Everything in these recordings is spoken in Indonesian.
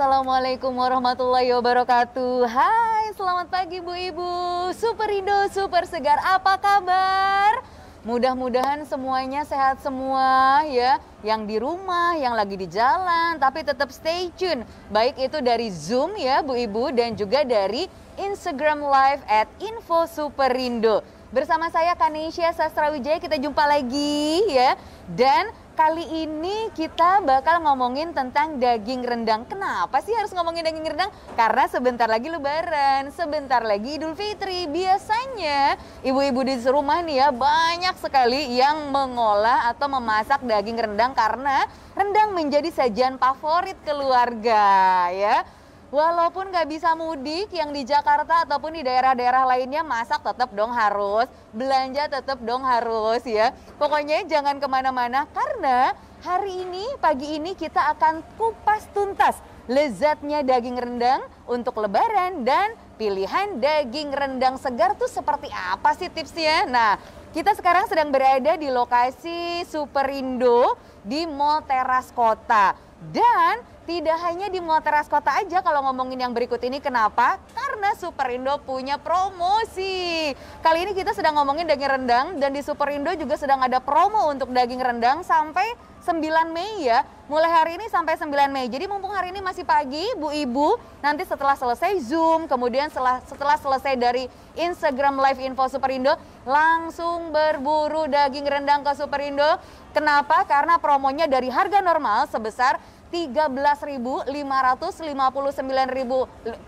Assalamualaikum warahmatullahi wabarakatuh. Hai, selamat pagi Bu Ibu. Super Indo, super segar. Apa kabar? Mudah-mudahan semuanya sehat semua ya. Yang di rumah, yang lagi di jalan, tapi tetap stay tune. Baik itu dari Zoom ya Bu Ibu dan juga dari Instagram Live @info_superindo. Bersama saya Kanisha Sastrawijaya, kita jumpa lagi ya. Dan kali ini kita bakal ngomongin tentang daging rendang. Kenapa sih harus ngomongin daging rendang? Karena sebentar lagi Lebaran, sebentar lagi Idul Fitri. Biasanya ibu-ibu di rumah nih ya banyak sekali yang mengolah atau memasak daging rendang karena rendang menjadi sajian favorit keluarga ya. Walaupun nggak bisa mudik yang di Jakarta ataupun di daerah-daerah lainnya, masak tetap dong harus, belanja tetap dong harus ya. Pokoknya jangan kemana-mana karena hari ini, pagi ini kita akan kupas tuntas lezatnya daging rendang untuk Lebaran dan pilihan daging rendang segar tuh seperti apa sih tipsnya. Nah, kita sekarang sedang berada di lokasi Superindo di Mall Teras Kota. Dan tidak hanya di Mall Teras Kota aja kalau ngomongin yang berikut ini. Kenapa? Karena Superindo punya promosi. Kali ini kita sedang ngomongin daging rendang dan di Superindo juga sedang ada promo untuk daging rendang sampai 9 Mei ya. Mulai hari ini sampai 9 Mei. Jadi mumpung hari ini masih pagi, Bu Ibu, nanti setelah selesai Zoom, kemudian setelah selesai dari Instagram Live Info Superindo, langsung berburu daging rendang ke Superindo. Kenapa? Karena promonya dari harga normal sebesar 13.559.000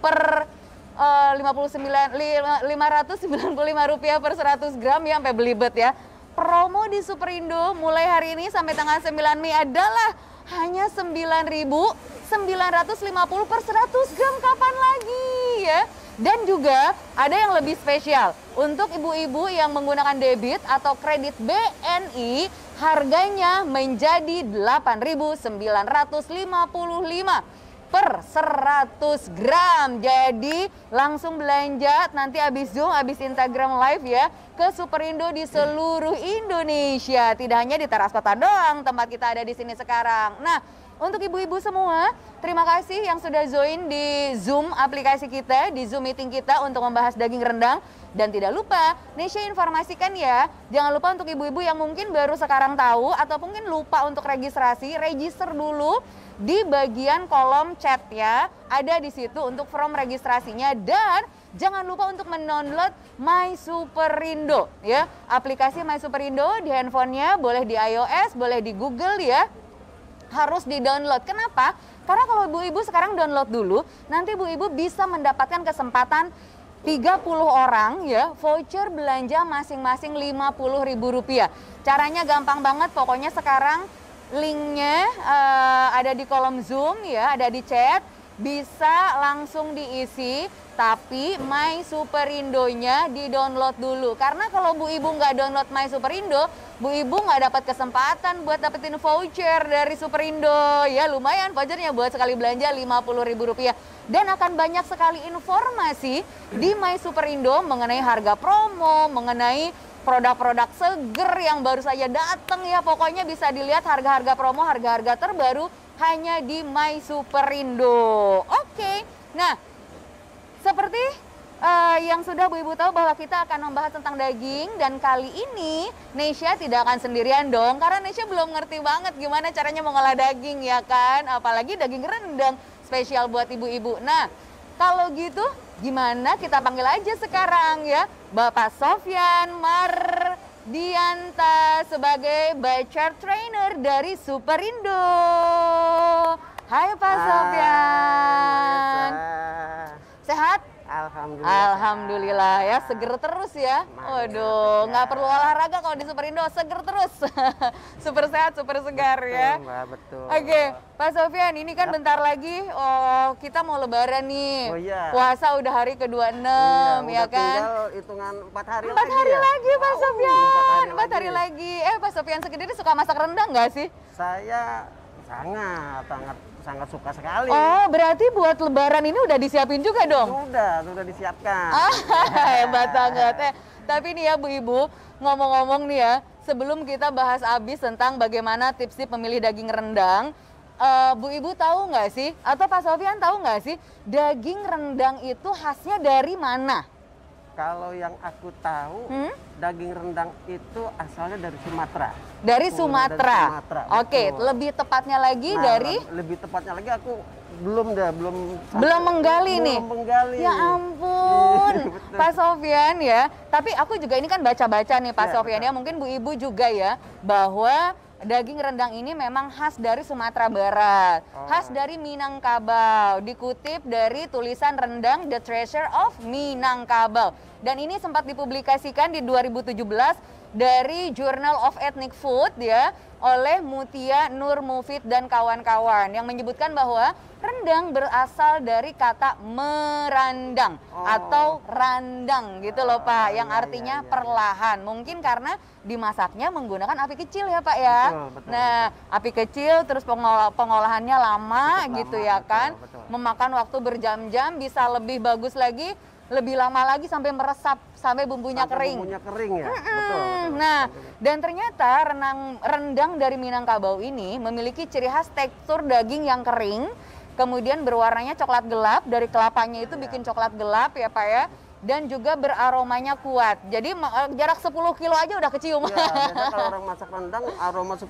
per 595 rupiah per 100 gram ya, sampai belibet ya. Promo di Superindo mulai hari ini sampai tanggal 9 Mei adalah hanya 9.950 per 100 gram. Kapan lagi ya? Dan juga ada yang lebih spesial untuk ibu-ibu yang menggunakan debit atau kredit BNI, harganya menjadi 8.955 per 100 gram. Jadi langsung belanja nanti habis Zoom, habis Instagram Live ya, ke Superindo di seluruh Indonesia. Tidak hanya di Teras Kota doang tempat kita ada di sini sekarang. Nah, untuk ibu-ibu semua, terima kasih yang sudah join di Zoom aplikasi kita, di Zoom meeting kita untuk membahas daging rendang. Dan tidak lupa, Nesya informasikan ya, jangan lupa untuk ibu-ibu yang mungkin baru sekarang tahu atau mungkin lupa untuk registrasi, register dulu di bagian kolom chat ya. Ada di situ untuk form registrasinya dan jangan lupa untuk mendownload My Superindo ya. Aplikasi My Superindo di handphonenya, boleh di iOS, boleh di Google ya. Harus di-download. Kenapa? Karena kalau ibu-ibu sekarang download dulu, nanti ibu-ibu bisa mendapatkan kesempatan 30 orang ya, voucher belanja masing-masing Rp50.000. Caranya gampang banget, pokoknya sekarang linknya ada di kolom Zoom ya, ada di chat, bisa langsung diisi. Tapi My Superindonya di-download dulu. Karena kalau Bu Ibu nggak download My Superindo, Bu Ibu nggak dapat kesempatan buat dapetin voucher dari Superindo. Ya lumayan vouchernya buat sekali belanja Rp50.000. Dan akan banyak sekali informasi di My Superindo mengenai harga promo, mengenai produk-produk seger yang baru saja datang ya. Pokoknya bisa dilihat harga-harga promo, harga-harga terbaru hanya di My Superindo. Oke, nah seperti yang sudah Bu Ibu tahu bahwa kita akan membahas tentang daging. Dan kali ini Nesya tidak akan sendirian dong, karena Nesya belum ngerti banget gimana caranya mengolah daging ya kan. Apalagi daging rendang spesial buat ibu-ibu. Nah kalau gitu gimana kita panggil aja sekarang ya Bapak Sofyan Mardianta sebagai Butcher Trainer dari Superindo. Hai Pak Sofyan. Sehat? Alhamdulillah. Alhamdulillah ya, seger terus ya. Waduh, nggak perlu olahraga kalau di Superindo, seger terus. Super sehat, super segar ya. Mbak, betul. Oke, Pak Sofyan, ini kan bentar lagi kita mau Lebaran nih. Oh iya. Puasa udah hari ke-26 ya kan. Tinggal hitungan 4 hari 4 hari ya? lagi Pak Sofyan. 4 hari ya. lagi. Pak Sofyan sendiri suka masak rendang nggak sih? Saya sangat suka sekali. Oh, berarti buat Lebaran ini udah disiapin juga dong? Sudah disiapkan. Hebat banget. Tapi nih ya Bu Ibu, ngomong-ngomong nih ya, sebelum kita bahas habis tentang bagaimana tips-tips memilih daging rendang, Bu Ibu tahu nggak sih, atau Pak Sofyan tahu nggak sih, daging rendang itu khasnya dari mana? Kalau yang aku tahu, daging rendang itu asalnya dari Sumatera. Dari Sumatera. Dari Sumatera, Oke, betul. lebih tepatnya lagi dari lebih tepatnya lagi aku belum menggali nih. Belum menggali. Ya ampun, Betul. Pak Sofyan ya. Tapi aku juga ini kan baca-baca nih Pak Ya, Sofyan ya. Mungkin Bu Ibu juga ya, bahwa daging rendang ini memang khas dari Sumatera Barat, khas dari Minangkabau. Dikutip dari tulisan rendang The Treasure of Minangkabau. Dan ini sempat dipublikasikan di 2017 dari Journal of Ethnic Food ya, oleh Mutia Nur Mufid dan kawan-kawan, yang menyebutkan bahwa rendang berasal dari kata merandang atau randang gitu loh Pak, yang artinya perlahan. Mungkin karena dimasaknya menggunakan api kecil ya Pak ya. Betul, Nah, api kecil terus pengolahannya lama gitu ya kan. betul. Memakan waktu berjam-jam, bisa lebih bagus lagi, lebih lama lagi sampai meresap, sampai bumbunya kering. Bumbunya kering ya. Betul. Nah, dan ternyata rendang dari Minangkabau ini memiliki ciri khas tekstur daging yang kering, kemudian berwarnanya coklat gelap, dari kelapanya itu bikin coklat gelap ya Pak ya, dan juga beraromanya kuat. Jadi jarak 10 kilo aja udah kecium. Ya, biasanya kalau orang masak rendang, aroma 10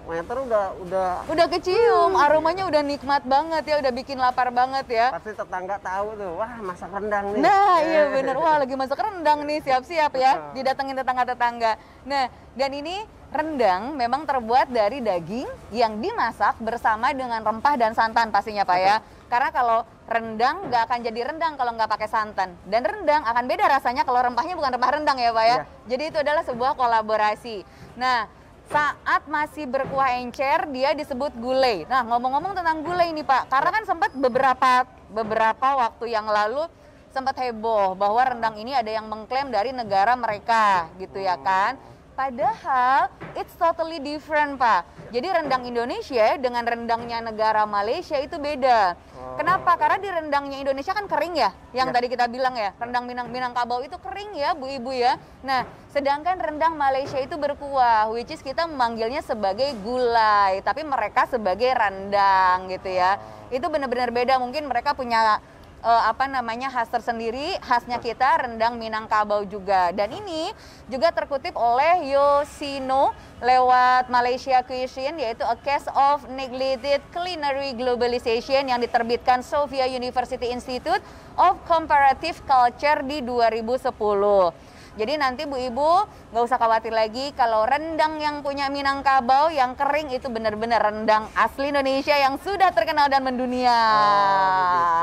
meter udah kecium, aromanya udah nikmat banget ya, udah bikin lapar banget ya. pasti tetangga tahu tuh, wah masak rendang nih. Nah iya bener, wah lagi masak rendang nih, siap-siap ya, didatengin tetangga-tetangga. Nah, dan ini rendang memang terbuat dari daging yang dimasak bersama dengan rempah dan santan pastinya Pak ya. Karena kalau rendang nggak akan jadi rendang kalau nggak pakai santan. Dan rendang akan beda rasanya kalau rempahnya bukan rempah rendang ya Pak ya. Jadi itu adalah sebuah kolaborasi. Nah, saat masih berkuah encer, dia disebut gulai. Nah, ngomong-ngomong tentang gulai nih Pak, karena kan sempat beberapa waktu yang lalu sempat heboh bahwa rendang ini ada yang mengklaim dari negara mereka, gitu ya kan. Padahal it's totally different Pak. Jadi rendang Indonesia dengan rendangnya negara Malaysia itu beda. Kenapa? Karena di rendangnya Indonesia kan kering ya, yang tadi kita bilang ya, rendang Minangkabau itu kering ya Bu Ibu ya. Nah, sedangkan rendang Malaysia itu berkuah, which is kita memanggilnya sebagai gulai, tapi mereka sebagai rendang gitu ya. Itu benar-benar beda, mungkin mereka punya khas tersendiri, khasnya kita rendang Minangkabau juga. Dan ini juga terkutip oleh Yoshino lewat Malaysia Cuisine, yaitu A Case of Neglected Culinary Globalization yang diterbitkan Sofia University Institute of Comparative Culture di 2010. Jadi nanti Bu Ibu nggak usah khawatir lagi kalau rendang yang punya Minangkabau yang kering itu benar-benar rendang asli Indonesia yang sudah terkenal dan mendunia.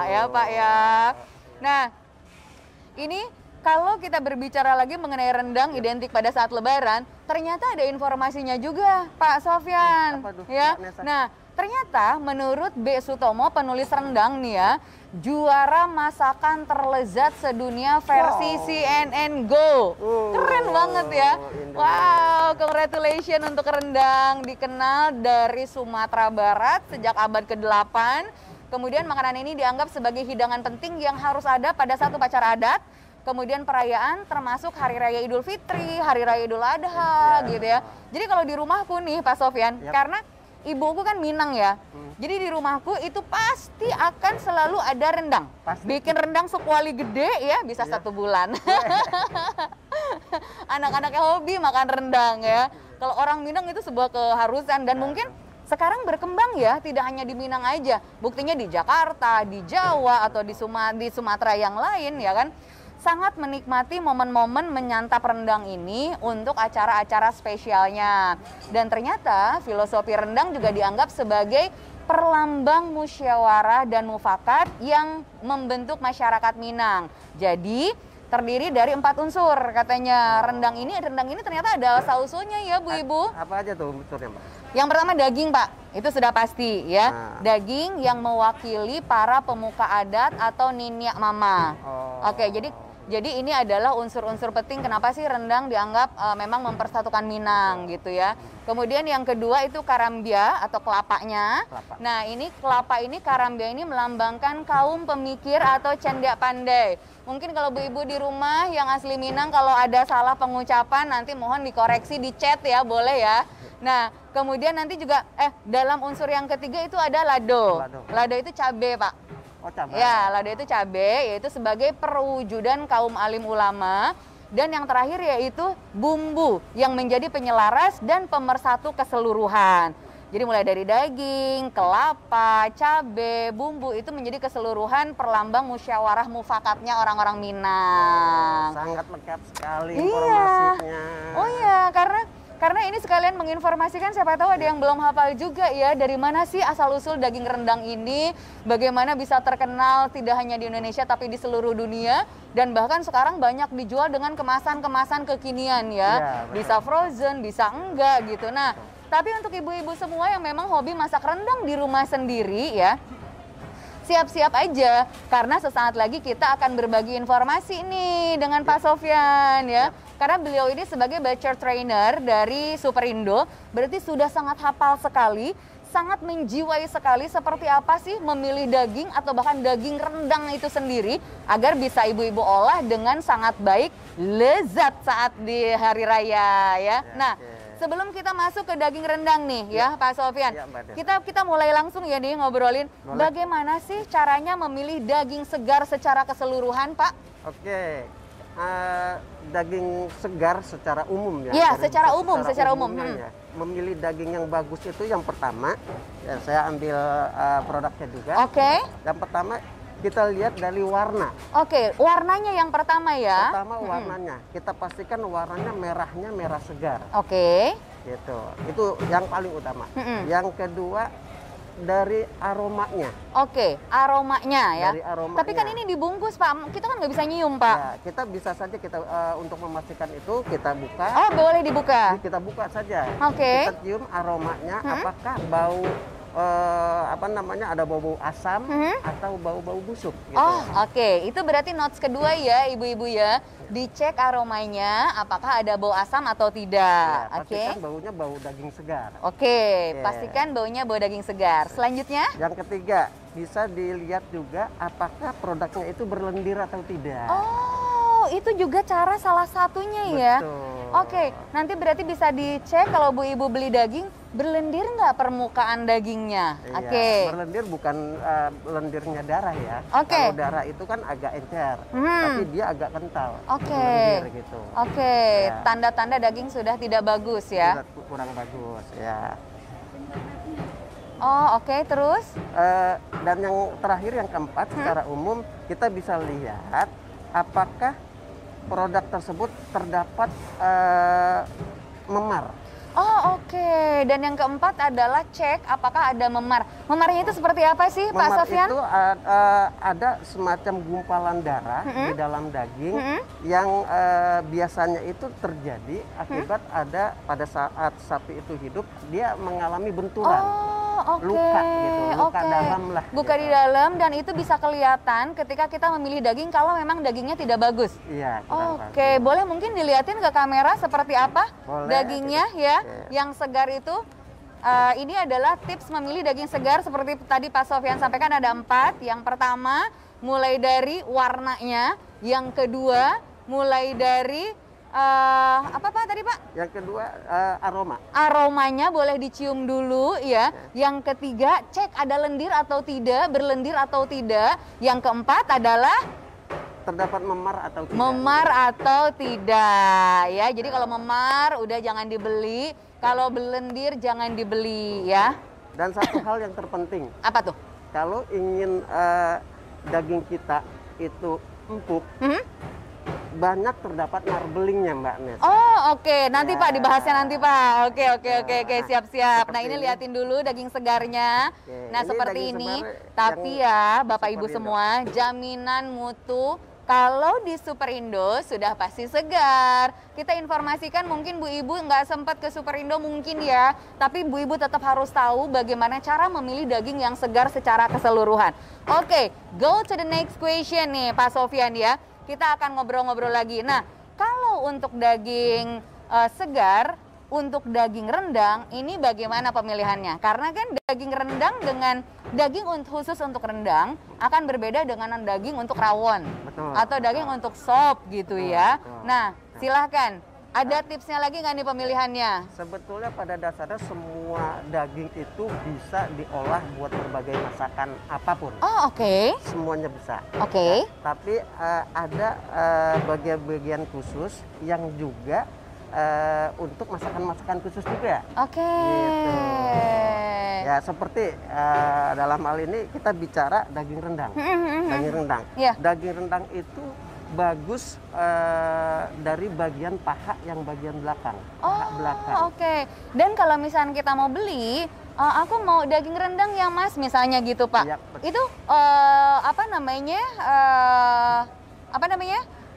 Ya Pak ya. Nah, ini kalau kita berbicara lagi mengenai rendang identik pada saat Lebaran, ternyata ada informasinya juga Pak Sofyan. Ya. Nah, ternyata menurut B. Sutomo, penulis rendang nih ya, juara masakan terlezat sedunia versi CNN Go. Keren banget ya. Wow, congratulations untuk rendang, dikenal dari Sumatera Barat sejak abad ke-8. Kemudian makanan ini dianggap sebagai hidangan penting yang harus ada pada satu upacara adat. Kemudian perayaan termasuk Hari Raya Idul Fitri, Hari Raya Idul Adha gitu ya. Jadi kalau di rumahku nih Pak Sofyan, karena ibuku kan Minang ya. Jadi di rumahku itu pasti akan selalu ada rendang. Bikin rendang sekuali gede ya, bisa 1 bulan. Anak-anaknya hobi makan rendang ya. Kalau orang Minang itu sebuah keharusan, dan mungkin sekarang berkembang ya, tidak hanya di Minang aja. Buktinya di Jakarta, di Jawa, atau di Sumatera yang lain ya kan. Sangat menikmati momen-momen menyantap rendang ini untuk acara-acara spesialnya. Dan ternyata filosofi rendang juga dianggap sebagai perlambang musyawarah dan mufakat yang membentuk masyarakat Minang. Jadi terdiri dari 4 unsur katanya rendang ini ternyata ada sausonya ya Bu Ibu. Apa aja tuh unsurnya Mbak? Yang pertama daging Pak, itu sudah pasti ya. Daging yang mewakili para pemuka adat atau niniak mama. Oke, jadi Jadi ini adalah unsur-unsur penting kenapa sih rendang dianggap memang mempersatukan Minang gitu ya. Kemudian yang kedua itu karambia atau kelapanya. Nah ini kelapa ini, karambia ini melambangkan kaum pemikir atau cendeak pandai. Mungkin kalau bu-ibu di rumah yang asli Minang kalau ada salah pengucapan nanti mohon dikoreksi di chat ya, boleh ya. Nah kemudian nanti juga dalam unsur yang ketiga itu ada lado. Lado itu cabai Pak. Oh, cabai. Ya, lado itu cabai, yaitu sebagai perwujudan kaum alim ulama. Dan yang terakhir yaitu bumbu yang menjadi penyelaras dan pemersatu keseluruhan. Jadi mulai dari daging, kelapa, cabai, bumbu itu menjadi keseluruhan perlambang musyawarah mufakatnya orang-orang Minang. Sangat lengkap sekali informasinya. Oh iya, karena ini sekalian menginformasikan, siapa tahu ada yang belum hafal juga ya, dari mana sih asal-usul daging rendang ini, bagaimana bisa terkenal tidak hanya di Indonesia tapi di seluruh dunia, dan bahkan sekarang banyak dijual dengan kemasan-kemasan kekinian ya, bisa frozen, bisa enggak gitu. Nah, tapi untuk ibu-ibu semua yang memang hobi masak rendang di rumah sendiri ya, siap-siap aja karena sesaat lagi kita akan berbagi informasi nih dengan Pak Sofyan ya. Karena beliau ini sebagai butcher trainer dari Superindo, berarti sudah sangat hafal sekali, sangat menjiwai sekali seperti apa sih memilih daging atau bahkan daging rendang itu sendiri agar bisa ibu-ibu olah dengan sangat baik, lezat saat di hari raya ya. Nah, sebelum kita masuk ke daging rendang nih ya Pak Sofyan, kita mulai langsung ya nih ngobrolin bagaimana sih caranya memilih daging segar secara keseluruhan Pak? Oke. Daging segar secara umum ya. Iya, secara umum. Ya. Memilih daging yang bagus itu yang pertama, ya, saya ambil produknya juga. Oke. Yang pertama kita lihat dari warna. Oke, warnanya yang pertama ya. Pertama warnanya, kita pastikan warnanya merahnya merah segar. Oke. Gitu, itu yang paling utama. Yang kedua dari aromanya. Oke, aromanya ya. Dari aromanya. Tapi kan ini dibungkus Pak, kita kan nggak bisa nyium Pak. Ya, kita bisa saja untuk memastikan itu kita buka. Oh boleh dibuka? Kita buka saja. Oke. Kita cium aromanya, apakah bau ada bau-bau asam atau bau-bau busuk. Gitu. Oh oke, itu berarti notes kedua ya ibu-ibu ya. Dicek aromanya apakah ada bau asam atau tidak. Ya, pastikan baunya bau daging segar. Oke, pastikan baunya bau daging segar. Selanjutnya? Yang ketiga, bisa dilihat juga apakah produknya itu berlendir atau tidak. Oh, itu juga cara salah satunya ya. Betul. Oke, nanti berarti bisa dicek kalau bu ibu beli daging, berlendir nggak permukaan dagingnya? Iya, Oke. berlendir bukan lendirnya darah ya. Oke. Kalau darah itu kan agak encer, tapi dia agak kental. Oke. Berlendir gitu. Oke, Ya. tanda-tanda daging sudah tidak bagus ya. Sudah kurang bagus ya. Oh, oke, terus? Dan yang terakhir yang keempat secara umum kita bisa lihat apakah produk tersebut terdapat memar. Oh oke, dan yang keempat adalah cek apakah ada memar. Memarnya itu seperti apa sih Pak Sofyan? Memar itu ada semacam gumpalan darah di dalam daging yang biasanya itu terjadi akibat ada pada saat sapi itu hidup dia mengalami benturan. Luka gitu, luka dalam lah. Luka di dalam, dan itu bisa kelihatan ketika kita memilih daging kalau memang dagingnya tidak bagus. Iya. Oke, boleh mungkin dilihatin ke kamera seperti apa dagingnya ya, yang segar itu. Ini adalah tips memilih daging segar seperti tadi Pak Sofyan sampaikan ada 4. Yang pertama mulai dari warnanya, yang kedua mulai dari apa Pak tadi Pak? Yang kedua aroma. Aromanya boleh dicium dulu ya. Yang ketiga cek ada lendir atau tidak, berlendir atau tidak. Yang keempat adalah terdapat memar atau tidak. Memar atau tidak ya. Jadi kalau memar udah jangan dibeli, kalau berlendir jangan dibeli ya. Dan satu hal yang terpenting. Apa tuh? Kalau ingin daging kita itu empuk, banyak terdapat marbelingnya Mbak Nes. Oh oke, nanti Pak dibahasnya nanti Pak. Oke, siap-siap. Nah ini liatin dulu daging segarnya. Nah ini seperti ini. Tapi ya Bapak Ibu semua, jaminan mutu kalau di Superindo sudah pasti segar. Kita informasikan mungkin Bu Ibu nggak sempat ke Superindo mungkin ya. Tapi Bu Ibu tetap harus tahu bagaimana cara memilih daging yang segar secara keseluruhan. Oke, go to the next question nih Pak Sofyan ya. kita akan ngobrol-ngobrol lagi. Nah, kalau untuk daging segar, untuk daging rendang, ini bagaimana pemilihannya? Karena kan daging rendang dengan daging khusus untuk rendang akan berbeda dengan daging untuk rawon. Betul. Atau daging untuk sop gitu ya. Betul. Nah, silahkan. Ada tipsnya lagi nggak nih pemilihannya? Sebetulnya pada dasarnya semua daging itu bisa diolah buat berbagai masakan apapun. Oh, oke. Semuanya bisa. Oke. Tapi ada bagian-bagian khusus yang juga untuk masakan-masakan khusus juga. Oke. Gitu. Ya seperti dalam hal ini kita bicara daging rendang. Daging rendang. Yeah. Daging rendang itu bagus dari bagian paha yang bagian belakang. Paha belakang. Oke. Dan kalau misalnya kita mau beli, aku mau daging rendang yang mas misalnya gitu Pak. Iya, betul. Itu apa namanya?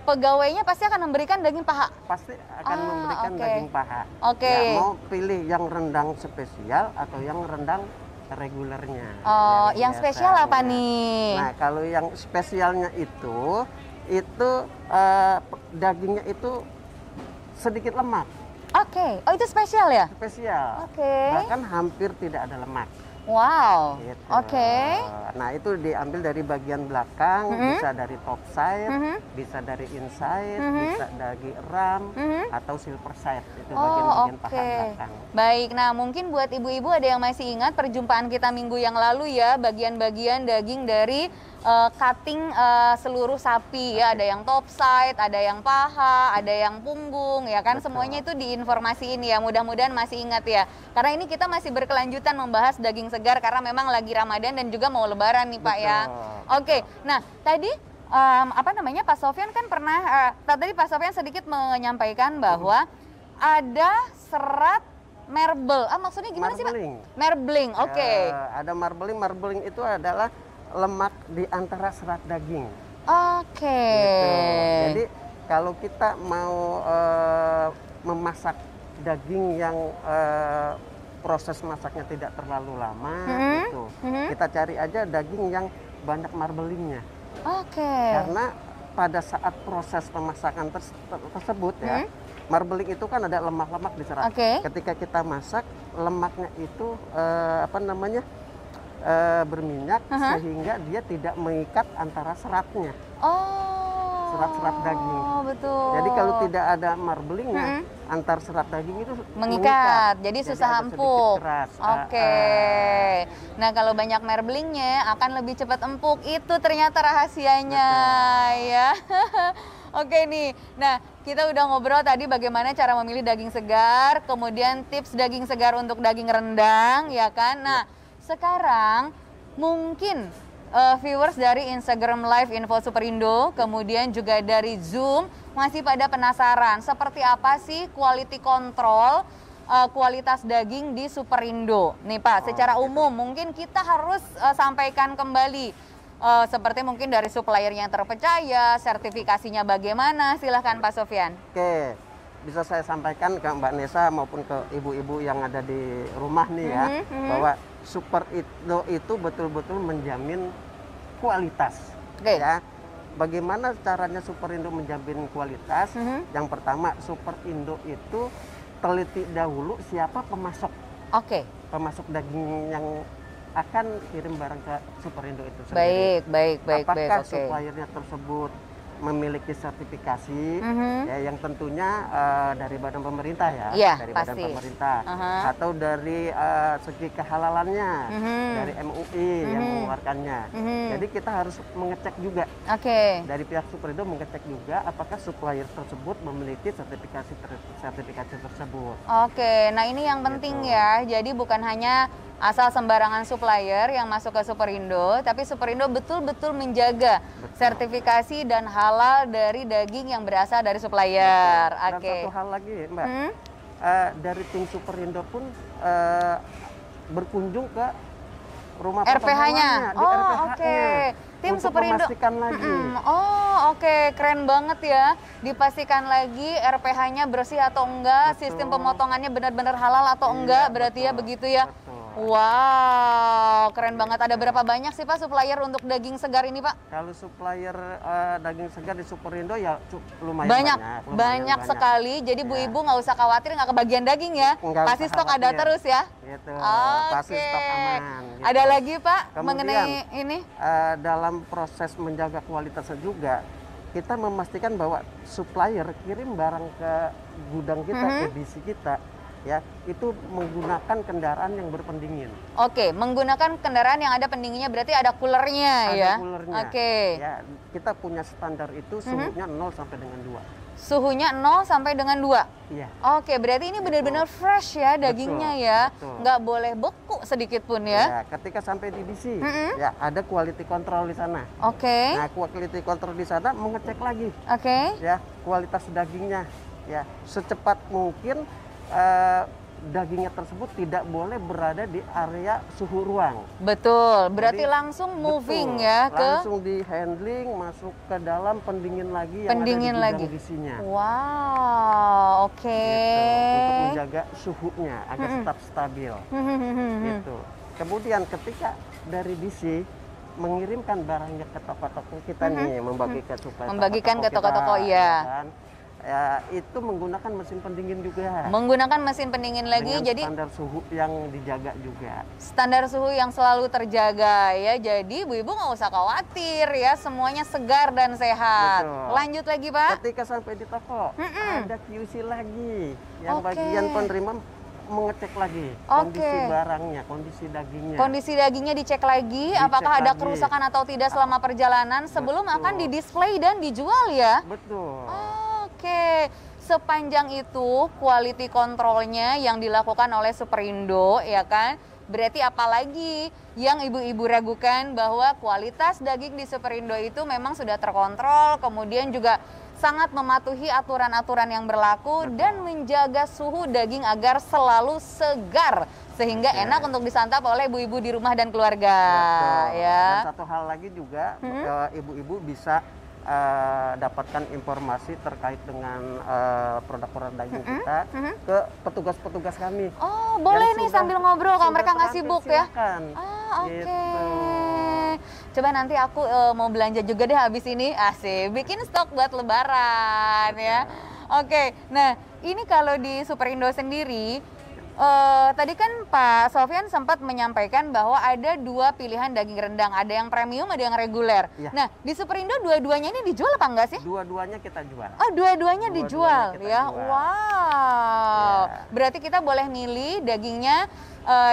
Pegawainya pasti akan memberikan daging paha. Pasti akan memberikan oke. daging paha. Oke. Ya, mau pilih yang rendang spesial atau yang rendang regulernya. Oh, yang spesial apa biasanya. nih? Nah, kalau yang spesialnya itu dagingnya itu sedikit lemak. Oke. Oh, itu spesial ya? Spesial. Oke. Bahkan hampir tidak ada lemak. Wow. Gitu. Oke. Nah, itu diambil dari bagian belakang, bisa dari top side, bisa dari inside, bisa dari ram atau silver side. Itu bagian-bagian paha belakang. Baik. Nah, mungkin buat ibu-ibu ada yang masih ingat perjumpaan kita minggu yang lalu ya, bagian-bagian daging dari cutting seluruh sapi ya, ada yang top side, ada yang paha, ada yang punggung ya kan. Betul. Semuanya itu diinformasiin ya. Mudah-mudahan masih ingat ya. Karena ini kita masih berkelanjutan membahas daging segar karena memang lagi Ramadan dan juga mau lebaran nih Pak ya. Oke. Nah, tadi Pak Sofyan kan pernah tadi Pak Sofyan sedikit menyampaikan bahwa ada serat marble. Maksudnya gimana sih Pak? Marbling. Oke. Ada marbling. Marbling itu adalah lemak di antara serat daging. Oke. Gitu. Jadi kalau kita mau memasak daging yang proses masaknya tidak terlalu lama, gitu, kita cari aja daging yang banyak marblingnya. Oke. Karena pada saat proses pemasakan tersebut ya, marbling itu kan ada lemak-lemak di serat. Ketika kita masak, lemaknya itu berminyak sehingga dia tidak mengikat antara seratnya. Serat-serat daging. Betul. Jadi kalau tidak ada marblingnya, antar serat daging itu mengikat. Jadi susah empuk. Oke. Nah, kalau banyak marblingnya akan lebih cepat empuk. Itu ternyata rahasianya. Betul. Ya. Oke nih. Nah, kita udah ngobrol tadi bagaimana cara memilih daging segar, kemudian tips daging segar untuk daging rendang, ya kan? Nah, sekarang mungkin viewers dari Instagram Live Info Superindo, kemudian juga dari Zoom masih pada penasaran seperti apa sih quality control kualitas daging di Superindo. Nih Pak, secara umum mungkin kita harus sampaikan kembali seperti mungkin dari supplier yang terpercaya, sertifikasinya bagaimana? Silahkan Pak Sofyan. Oke. Bisa saya sampaikan ke Mbak Nesa maupun ke ibu-ibu yang ada di rumah nih ya, bahwa Superindo itu betul-betul menjamin kualitas. Ya. Bagaimana caranya Superindo menjamin kualitas? Yang pertama, Superindo itu teliti dahulu siapa pemasok. Pemasok daging yang akan kirim barang ke Superindo itu sendiri. Baik. Apakah suppliernya tersebut memiliki sertifikasi ya, yang tentunya dari badan pemerintah ya, dari pasti. badan pemerintah atau dari segi kehalalannya dari MUI yang mengeluarkannya. Jadi kita harus mengecek juga dari pihak Superindo, mengecek juga apakah supplier tersebut memiliki sertifikasi tersebut. Nah ini yang penting ya, jadi bukan hanya asal sembarangan supplier yang masuk ke Superindo, tapi Superindo betul-betul menjaga sertifikasi dan halal dari daging yang berasal dari supplier. Dan satu hal lagi Mbak, dari tim Superindo pun berkunjung ke rumah RPH-nya. Tim Superindo memastikan lagi. Keren banget ya. Dipastikan lagi RPH-nya bersih atau enggak, sistem pemotongannya benar-benar halal atau enggak, berarti ya begitu ya. Wow, Wow, keren banget. Ada berapa banyak sih Pak supplier untuk daging segar ini Pak? Kalau supplier daging segar di Superindo ya lumayan Banyak, lumayan banyak sekali. Jadi Bu Ya. Ibu nggak usah khawatir nggak kebagian daging ya. Nggak Pasti usah stok ada khawatir. terus ya. Gitu. Oke. Pasti stok aman. Gitu. Ada lagi Pak Kemudian, mengenai ini? dalam proses menjaga kualitasnya juga, kita memastikan bahwa supplier kirim barang ke gudang kita, edisi kita, ya itu menggunakan kendaraan yang berpendingin. Oke, menggunakan kendaraan yang ada pendinginnya berarti ada coolernya ya. Ada coolernya. Oke. Ya, kita punya standar itu suhunya 0 sampai dengan 2. Suhunya 0 sampai dengan 2. Iya. Oke, berarti ini benar-benar fresh ya dagingnya Betul, ya. betul. Nggak boleh beku sedikit pun ya. Ya, ketika sampai di DC, ya ada quality control di sana. Oke. Nah, quality control di sana mengecek lagi, Oke. ya kualitas dagingnya, ya secepat mungkin dagingnya tersebut tidak boleh berada di area suhu ruang. Betul. Berarti Jadi, langsung moving betul, ya ke langsung di handling, masuk ke dalam pendingin lagi yang pendingin ada di lagi. gudang DC-nya. Wow, oke. Gitu, untuk menjaga suhunya agar tetap stabil. Gitu. Kemudian ketika dari DC mengirimkan barangnya ke toko-toko kita nih, Membagikan ke toko-toko, iya. kan? Ya, itu menggunakan mesin pendingin juga. Menggunakan mesin pendingin lagi, Dengan jadi standar suhu yang dijaga juga. standar suhu yang selalu terjaga ya. Jadi ibu-ibu nggak usah khawatir ya, semuanya segar dan sehat. Betul. Lanjut lagi Pak. Ketika sampai di toko, ada QC lagi yang Oke. bagian penerima mengecek lagi kondisi barangnya, kondisi dagingnya. Kondisi dagingnya dicek lagi, Dicek apakah ada lagi. kerusakan atau tidak selama perjalanan sebelum Betul. akan didisplay dan dijual ya. Betul. Oke, sepanjang itu quality controlnya yang dilakukan oleh Superindo ya kan. Berarti apalagi yang ibu-ibu ragukan bahwa kualitas daging di Superindo itu memang sudah terkontrol, kemudian juga sangat mematuhi aturan-aturan yang berlaku dan menjaga suhu daging agar selalu segar sehingga enak untuk disantap oleh ibu-ibu di rumah dan keluarga. Betul. Ya. Dan satu hal lagi juga, ibu-ibu bisa dapatkan informasi terkait dengan produk-produk daging kita ke petugas-petugas kami. Oh, boleh nih sambil ngobrol kalau mereka nggak sibuk ya. Silakan. Ah, oke. Gitu. Coba nanti aku mau belanja juga deh habis ini. Asik, bikin stok buat lebaran ya. Oke, nah ini kalau di Superindo sendiri, tadi kan Pak Sofyan sempat menyampaikan bahwa ada 2 pilihan daging rendang, ada yang premium, ada yang reguler. Iya. Nah, di Superindo dua-duanya ini dijual apa enggak sih? Dua-duanya kita jual. Oh, dua-duanya dijual Dua-duanya kita ya. jual. Wow. Ya. Berarti kita boleh milih dagingnya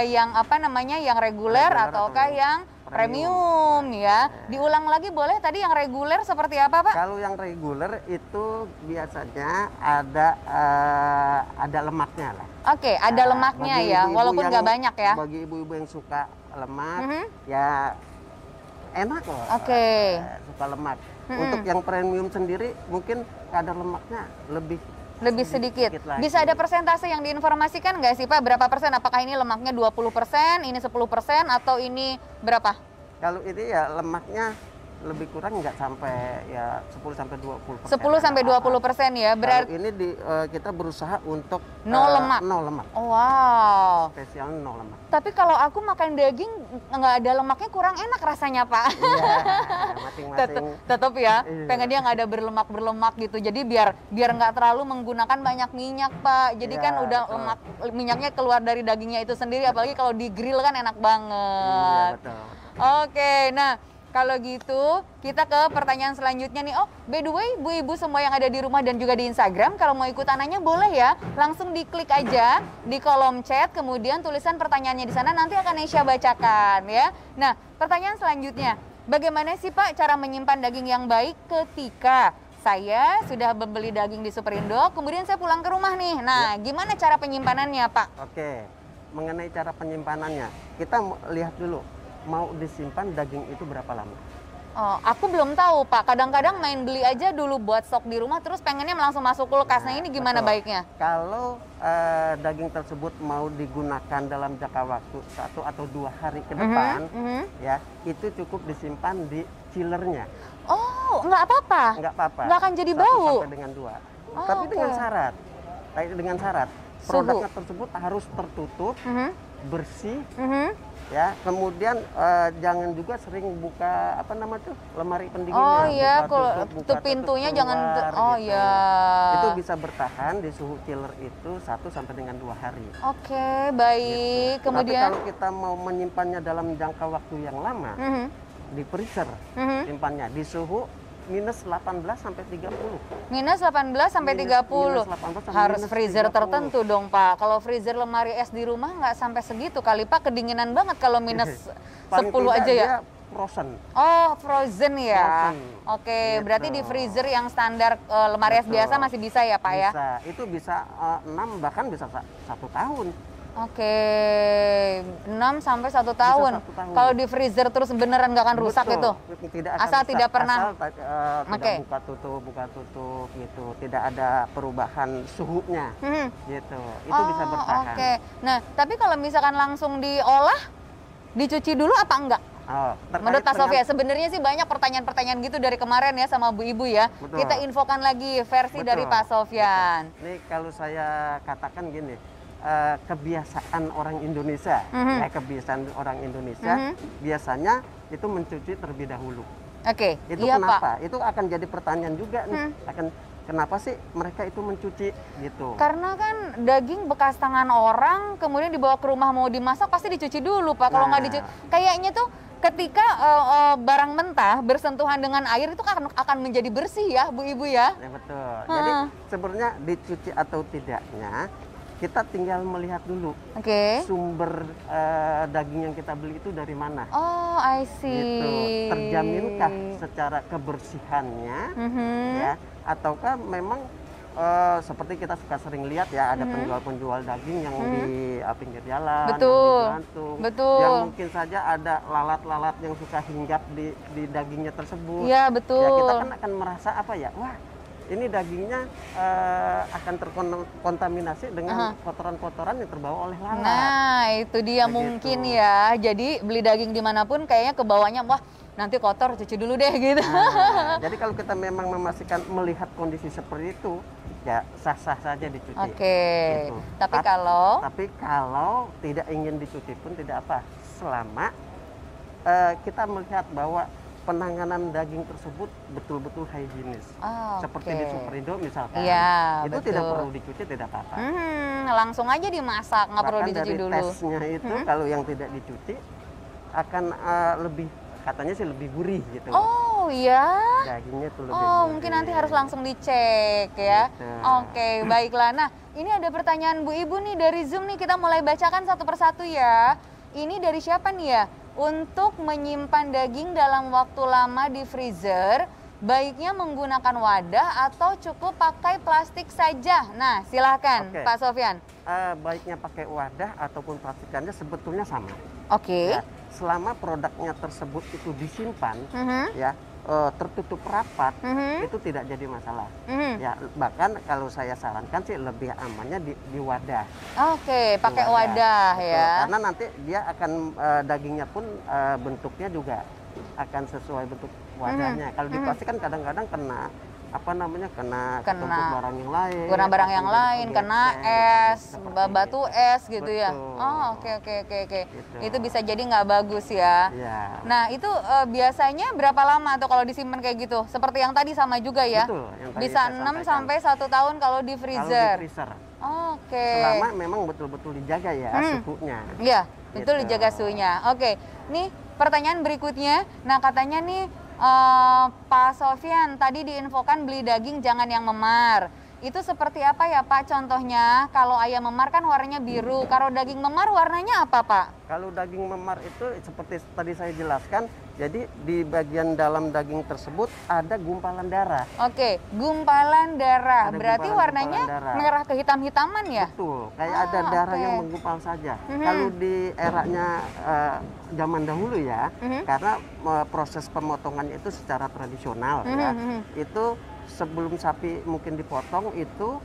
yang apa namanya, yang reguler Reguler ataukah atau yang premium ya. Diulang lagi boleh, tadi yang reguler seperti apa, Pak? Kalau yang reguler itu biasanya ada lemaknya lah. Oke, ada lemaknya Bagi ya, ibu-ibu walaupun yang- nggak banyak ya. Bagi ibu-ibu yang suka lemak, ya enak loh. Oke. Suka lemak. Untuk yang premium sendiri mungkin kadar lemaknya lebih Sedikit. lagi. Bisa ada persentase yang diinformasikan nggak sih Pak? Berapa persen? Apakah ini lemaknya 20%, ini 10%, atau ini berapa? Kalau ini ya lemaknya lebih kurang nggak sampai ya 10 sampai 20%. 10 sampai 20% ya. Berarti Kalau ini kita berusaha untuk nol lemak. Nol lemak. Wow. Spesial nol lemak. Tapi kalau aku makan daging nggak ada lemaknya kurang enak rasanya Pak. Iya, masing-masing. Tetap ya, Iya. pengennya nggak ada berlemak gitu. Jadi biar nggak terlalu menggunakan banyak minyak Pak. Jadi Iya, kan udah betul. lemak minyaknya keluar dari dagingnya itu sendiri. Apalagi kalau di grill kan enak Iya, banget. betul. Oke, nah kalau gitu kita ke pertanyaan selanjutnya nih. Oh, by the way, bu-ibu semua yang ada di rumah dan juga di Instagram, kalau mau ikutan nanya boleh ya. Langsung diklik aja di kolom chat, kemudian tulisan pertanyaannya di sana, nanti akan Nesya bacakan ya. Nah, pertanyaan selanjutnya, bagaimana sih Pak cara menyimpan daging yang baik ketika saya sudah membeli daging di Superindo, kemudian saya pulang ke rumah nih. Nah, gimana cara penyimpanannya Pak? Oke, mengenai cara penyimpanannya, kita lihat dulu mau disimpan daging itu berapa lama. Oh, aku belum tahu Pak. Kadang-kadang main beli aja dulu buat stok di rumah, terus pengennya langsung masuk kulkas. Nah, ini gimana betul. baiknya? Kalau daging tersebut mau digunakan dalam jangka waktu 1 atau 2 hari ke depan, ya itu cukup disimpan di chillernya. Oh, nggak apa-apa? Nggak apa-apa. Nggak akan jadi 1 bau? sampai dengan 2. Oh, Tapi oke. dengan syarat Suhu. produknya tersebut harus tertutup, bersih, Ya, kemudian jangan juga sering buka apa nama tuh lemari pendinginnya. Oh iya, buka kalau tutup, tutup pintunya jangan. keluar, Oh gitu. iya. Itu bisa bertahan di suhu chiller itu 1 sampai dengan 2 hari. Oke, baik. Gitu. Tapi Kemudian. kalau kita mau menyimpannya dalam jangka waktu yang lama, Mhm, di freezer mhm. simpannya di suhu minus 18 sampai 30. Minus 18 sampai Minus 30. 18 sampai Harus minus freezer 30. tertentu dong, Pak. Kalau freezer lemari es di rumah nggak sampai segitu kali, Pak. Kedinginan banget kalau minus Paling 10 tidak aja ya. dia frozen. Oh, frozen ya. Frozen. Oke, Gitu. berarti di freezer yang standar lemari es Betul. biasa masih bisa ya, Pak ya? Bisa. Itu bisa 6 bahkan bisa 1 tahun. Oke, 6 sampai 1 tahun. 1 tahun. Kalau di freezer terus beneran nggak akan rusak Betul. itu? Tidak akan Asal rusak. tidak pernah. Asal Oke. tidak buka tutup gitu. Tidak ada perubahan suhunya. Mhm. Gitu. Itu bisa bertahan. Oke. Nah, tapi kalau misalkan langsung diolah, dicuci dulu apa enggak? Oh, Menurut Pak terkait Sofyan, sebenarnya sih banyak pertanyaan-pertanyaan gitu dari kemarin ya sama Bu Ibu ya. Betul. Kita infokan lagi versi Betul, dari Pak Sofyan. betul. Ini kalau saya katakan gini, kebiasaan orang Indonesia, Mhm. ya kebiasaan orang Indonesia Mhm. biasanya itu mencuci terlebih dahulu. Oke, Itu iya Pak. kenapa? Itu akan jadi pertanyaan juga nih. Hmm. Akan kenapa sih mereka itu mencuci gitu? Karena kan daging bekas tangan orang, kemudian dibawa ke rumah mau dimasak pasti dicuci dulu Pak. Kalau nggak Nah. dicuci, kayaknya tuh ketika barang mentah bersentuhan dengan air itu akan menjadi bersih ya Bu Ibu ya. Ya, betul. Jadi sebenarnya dicuci atau tidaknya kita tinggal melihat dulu Oke. sumber daging yang kita beli itu dari mana. Oh, I see. Gitu. Terjaminkah secara kebersihannya Mhm. ya, ataukah memang seperti kita suka sering lihat ya, ada penjual-penjual daging yang di pinggir jalan, yang Betul. digantung, Betul. yang mungkin saja ada lalat-lalat yang suka hinggap di dagingnya tersebut. Iya, Ya, betul. kita kan akan merasa apa ya, wah ini dagingnya akan terkontaminasi dengan kotoran-kotoran yang terbawa oleh lalat. Nah, itu dia Begitu. mungkin ya. Jadi beli daging dimanapun kayaknya kebawanya, wah nanti kotor cuci dulu deh gitu. Nah, jadi kalau kita memang memastikan melihat kondisi seperti itu, ya sah-sah saja dicuci. Oke. Gitu. Tapi kalau Tapi kalau tidak ingin dicuci pun tidak apa, selama kita melihat bahwa penanganan daging tersebut betul-betul higienis. Seperti di Superindo misalkan, Iya, itu betul. tidak perlu dicuci, tidak apa-apa. Langsung aja dimasak, nggak perlu Bahkan dicuci dari dulu. tesnya itu kalau yang tidak dicuci akan lebih, katanya sih lebih gurih gitu. Oh iya. Dagingnya tuh lebih Oh, gurih. mungkin nanti harus langsung dicek ya. Gitu. Oke, baiklah. Nah, ini ada pertanyaan Bu Ibu nih dari Zoom nih, kita mulai bacakan satu persatu ya. Ini dari siapa nih ya? Untuk menyimpan daging dalam waktu lama di freezer, baiknya menggunakan wadah atau cukup pakai plastik saja? Nah, silahkan Oke. Pak Sofyan. Baiknya pakai wadah ataupun plastikannya sebetulnya sama. Oke. Ya, selama produknya tersebut itu disimpan, Mhm, ya tertutup rapat, mhm, itu tidak jadi masalah. mhm. Ya, bahkan kalau saya sarankan sih lebih amannya di wadah. Oke, pakai Di wadah Betul. ya. Karena nanti dia akan dagingnya pun bentuknya juga akan sesuai bentuk wadahnya. Kalau di plastik kan kadang-kadang kena kena ketumpuk barang yang lain. Guna barang yang atau lain, kena gesek, es, seperti batu itu. es gitu ya. Betul. Oh, oke. Gitu. Itu bisa jadi nggak bagus ya. Iya. Nah, itu biasanya berapa lama tuh kalau disimpan kayak gitu? Seperti yang tadi sama juga ya? Betul, yang tadi Bisa saya 6 sampaikan. sampai 1 tahun kalau di Kalau di freezer. freezer. Oke. Selama memang betul-betul dijaga ya suhunya. Iya, betul Gitu. dijaga suhunya. Oke, nih pertanyaan berikutnya. Nah, katanya nih Pak Sofyan tadi diinfokan beli daging jangan yang memar. Itu seperti apa ya Pak contohnya? Kalau ayam memar kan warnanya biru. Kalau daging memar warnanya apa Pak? Kalau daging memar itu seperti tadi saya jelaskan, jadi di bagian dalam daging tersebut ada gumpalan darah. Oke, gumpalan darah. Ada Berarti gumpalan warnanya darah. merah kehitam-hitaman ya? Betul, kayak ada darah oke. yang menggumpal saja. Kalau di eranya zaman dahulu ya, karena proses pemotongan itu secara tradisional ya, itu sebelum sapi mungkin dipotong itu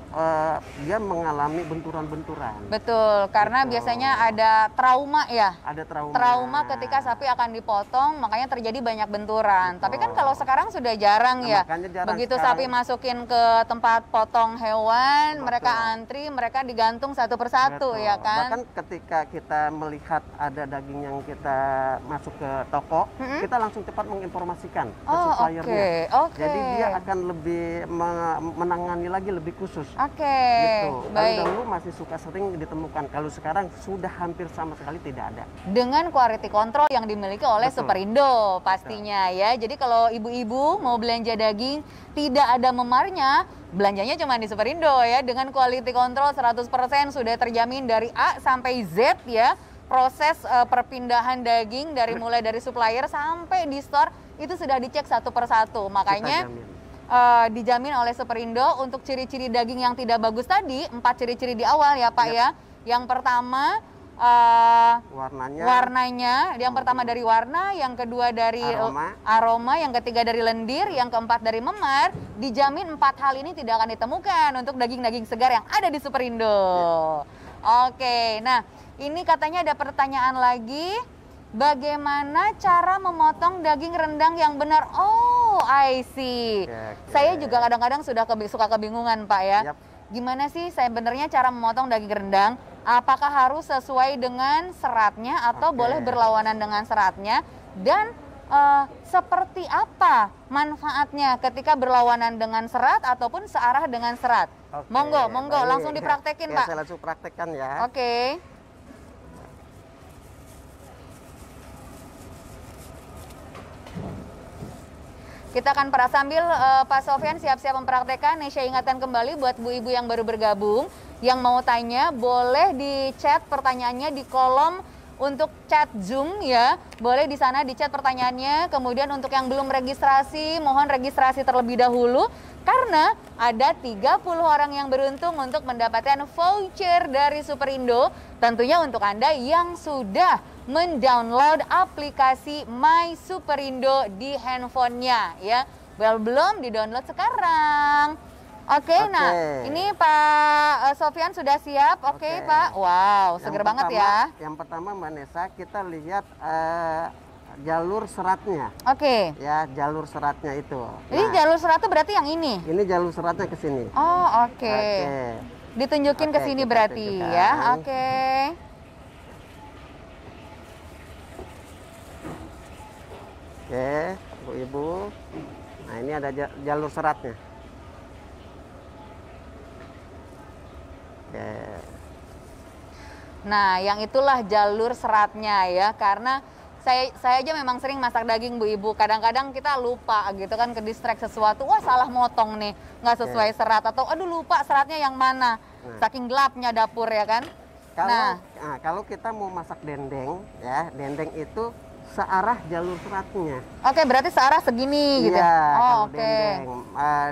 dia mengalami benturan-benturan. Betul, karena Gitu. biasanya ada trauma ya. Ada trauma. Trauma ketika sapi akan dipotong, makanya terjadi banyak benturan. Betul. Tapi kan kalau sekarang sudah jarang Nah, ya. makanya jarang Begitu sekarang. sapi masukin ke tempat potong hewan, Betul. mereka antri, mereka digantung satu persatu Betul. ya kan. Bahkan ketika kita melihat ada daging yang kita masuk ke toko, kita langsung cepat menginformasikan ke Oh, suppliernya. oke. Jadi dia akan lebih menangani lagi lebih khusus. Oke, Gitu. Kalau baik. dahulu masih suka sering ditemukan, kalau sekarang sudah hampir sama sekali tidak ada. Dengan quality control yang dimiliki oleh Betul. Superindo pastinya ya. Jadi kalau ibu-ibu mau belanja daging tidak ada memarnya, belanjanya cuma di Superindo ya. Dengan quality control 100% sudah terjamin dari A sampai Z ya. Proses perpindahan daging dari mulai dari supplier sampai di store itu sudah dicek satu persatu. Makanya Kita jamin. dijamin oleh Superindo untuk ciri-ciri daging yang tidak bagus tadi, 4 ciri-ciri di awal ya Pak ya. Yang pertama warnanya, yang pertama dari warna, yang kedua dari aroma, yang ketiga dari lendir, yang keempat dari memar. Dijamin 4 hal ini tidak akan ditemukan untuk daging-daging segar yang ada di Superindo. Oke, nah ini katanya ada pertanyaan lagi. Bagaimana cara memotong daging rendang yang benar? Oh, I see. Saya juga kadang-kadang suka kebingungan Pak ya. Gimana sih sebenarnya cara memotong daging rendang? Apakah harus sesuai dengan seratnya atau boleh berlawanan dengan seratnya? Dan seperti apa manfaatnya ketika berlawanan dengan serat ataupun searah dengan serat? Monggo, langsung dipraktekin Pak. Saya langsung praktekkan ya. Oke. Kita akan sambil Pak Sofyan siap-siap mempraktekkan. Saya ingatkan kembali buat bu ibu yang baru bergabung, yang mau tanya boleh di chat pertanyaannya di kolom untuk chat Zoom ya. Boleh di sana di chat pertanyaannya. Kemudian untuk yang belum registrasi, mohon registrasi terlebih dahulu karena ada 30 orang yang beruntung untuk mendapatkan voucher dari Superindo. Tentunya untuk Anda yang sudah mendownload aplikasi My Superindo di handphonenya ya. Belum di-download sekarang. Oke, nah ini Pak Sofyan sudah siap. Oke, Pak. Wow, seger banget ya. Yang pertama Mbak Nessa, kita lihat jalur seratnya. Oke. Ya, jalur seratnya itu. Ini jalur seratnya berarti yang ini? Ini jalur seratnya ke sini. Oh, oke. Ditunjukin ke sini berarti ya. Oke. Oke, Bu Ibu. Nah, ini ada jalur seratnya. Oke. Nah, yang itulah jalur seratnya ya, karena saya aja memang sering masak daging Bu Ibu. Kadang-kadang kita lupa gitu kan, ke distract sesuatu, wah salah motong nih, nggak sesuai serat, atau aduh lupa seratnya yang mana, saking gelapnya dapur ya kan. Kalau kita mau masak dendeng ya, dendeng itu searah jalur seratnya. Oke, berarti searah segini gitu. Iya, oh, oke.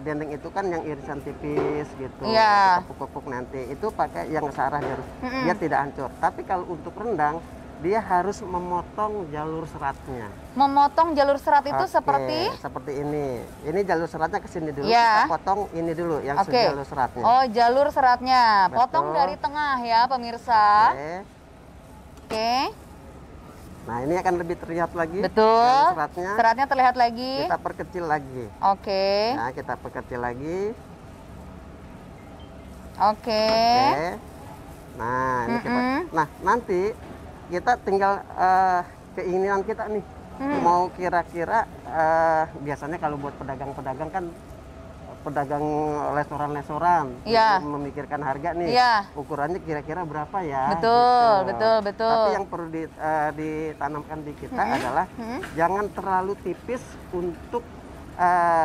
Dendeng itu kan yang irisan tipis gitu. Iya. Pupuk-pupuk nanti itu pakai yang searah jalur. Dia tidak hancur. Tapi kalau untuk rendang dia harus memotong jalur seratnya. Memotong jalur serat itu seperti ini. Ini jalur seratnya ke sini dulu. Ya. Kita potong ini dulu yang jalur seratnya. Oh, jalur seratnya. Betul. Potong dari tengah ya, pemirsa. Oke. Nah, ini akan lebih terlihat lagi. Betul. Seratnya. Seratnya terlihat lagi. Kita perkecil lagi. Oke. Nah, kita perkecil lagi. Oke. Nah, ini kita. Nah, nanti kita tinggal keinginan kita nih. Mau kira-kira biasanya kalau buat pedagang-pedagang kan pedagang restoran-restoran memikirkan harga nih, ukurannya kira-kira berapa ya? Betul. Tapi yang perlu ditanamkan di kita adalah jangan terlalu tipis untuk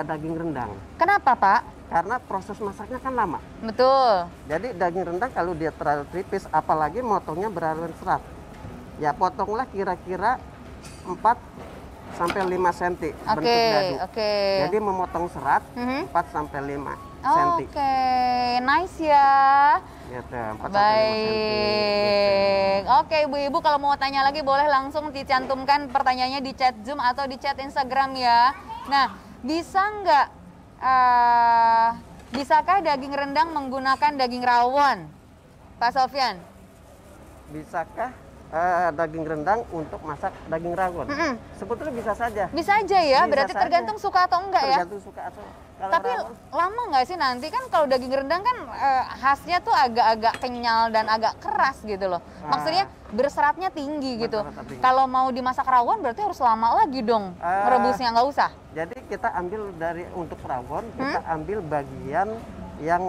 daging rendang. Kenapa Pak? Karena proses masaknya kan lama. Betul. Jadi daging rendang kalau dia terlalu tipis, apalagi motongnya beraliran serat, ya potonglah kira-kira 4 sampai 5 cm bentuk dadu. Jadi memotong serat 4 sampai 5 cm. Oke, nice ya. Gitu, 4 Baik. Oke, Ibu-ibu kalau mau tanya lagi boleh langsung dicantumkan pertanyaannya di chat Zoom atau di chat Instagram ya. Nah, bisa nggak bisakah daging rendang menggunakan daging rawon, Pak Sofyan? Bisakah daging rendang untuk masak daging rawon? Sebetulnya bisa saja. Bisa aja ya, Bisa berarti saja. tergantung suka atau enggak ya? Tergantung suka atau kalau Tapi rawon, lama nggak sih nanti kan kalau daging rendang kan khasnya tuh agak-agak kenyal dan agak keras gitu loh. Maksudnya berseratnya tinggi gitu. Berserat tinggi. Kalau mau dimasak rawon berarti harus lama lagi dong merebusnya, nggak usah? jadi kita ambil dari untuk rawon, kita ambil bagian yang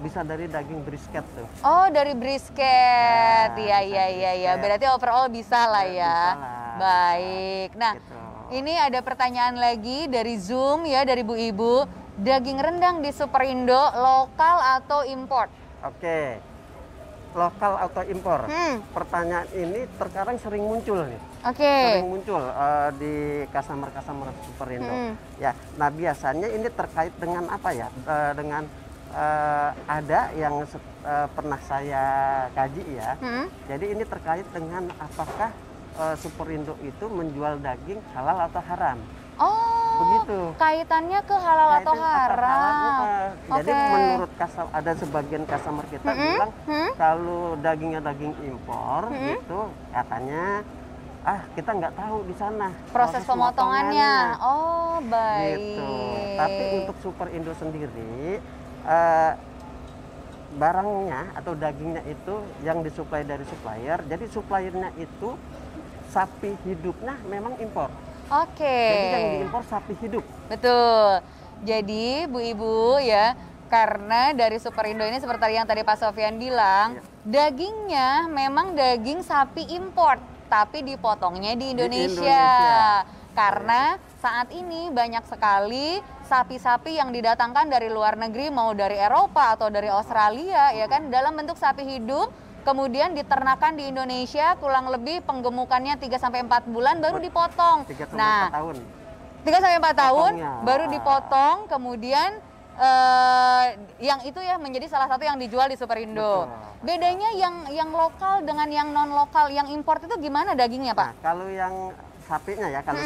bisa dari daging brisket tuh. Oh, dari brisket. Iya, bisa iya, iya, iya. brisket. Berarti overall bisa lah ya. Bisa lah. Baik. Nah, Gitu. ini ada pertanyaan lagi dari Zoom ya, dari Bu Ibu. Daging rendang di Superindo lokal atau import? Oke. Lokal atau impor? Pertanyaan ini terkadang sering muncul nih. Oke. Sering muncul di customer-customer Superindo. Ya, nah biasanya ini terkait dengan apa ya? Dengan ada yang pernah saya kaji ya. Jadi ini terkait dengan apakah Superindo itu menjual daging halal atau haram. Oh, Begitu. kaitannya ke halal atau haram. Jadi menurut ada sebagian customer kita bilang kalau dagingnya daging impor gitu katanya kita nggak tahu di sana Proses pemotongannya. Oh, baik. Gitu. Tapi untuk Superindo sendiri barangnya atau dagingnya itu yang disuplai dari supplier. Jadi suppliernya itu sapi hidupnya memang impor. Oke. Jadi yang diimpor sapi hidup. Betul. Jadi Bu Ibu ya, karena dari Superindo ini seperti yang tadi Pak Sofyan bilang, dagingnya memang daging sapi import, tapi dipotongnya di Indonesia. Karena saat ini banyak sekali sapi-sapi yang didatangkan dari luar negeri, mau dari Eropa atau dari Australia ya kan, dalam bentuk sapi hidup. Kemudian diternakan di Indonesia kurang lebih penggemukannya 3-4 bulan baru dipotong. 3 sampai Nah, 4 tahun. 3-4 tahun Potongnya. baru dipotong, kemudian yang itu ya menjadi salah satu yang dijual di Superindo. Betul. Bedanya yang lokal dengan yang non lokal, yang import itu gimana dagingnya, Pak? Nah, kalau yang sapinya ya, kalau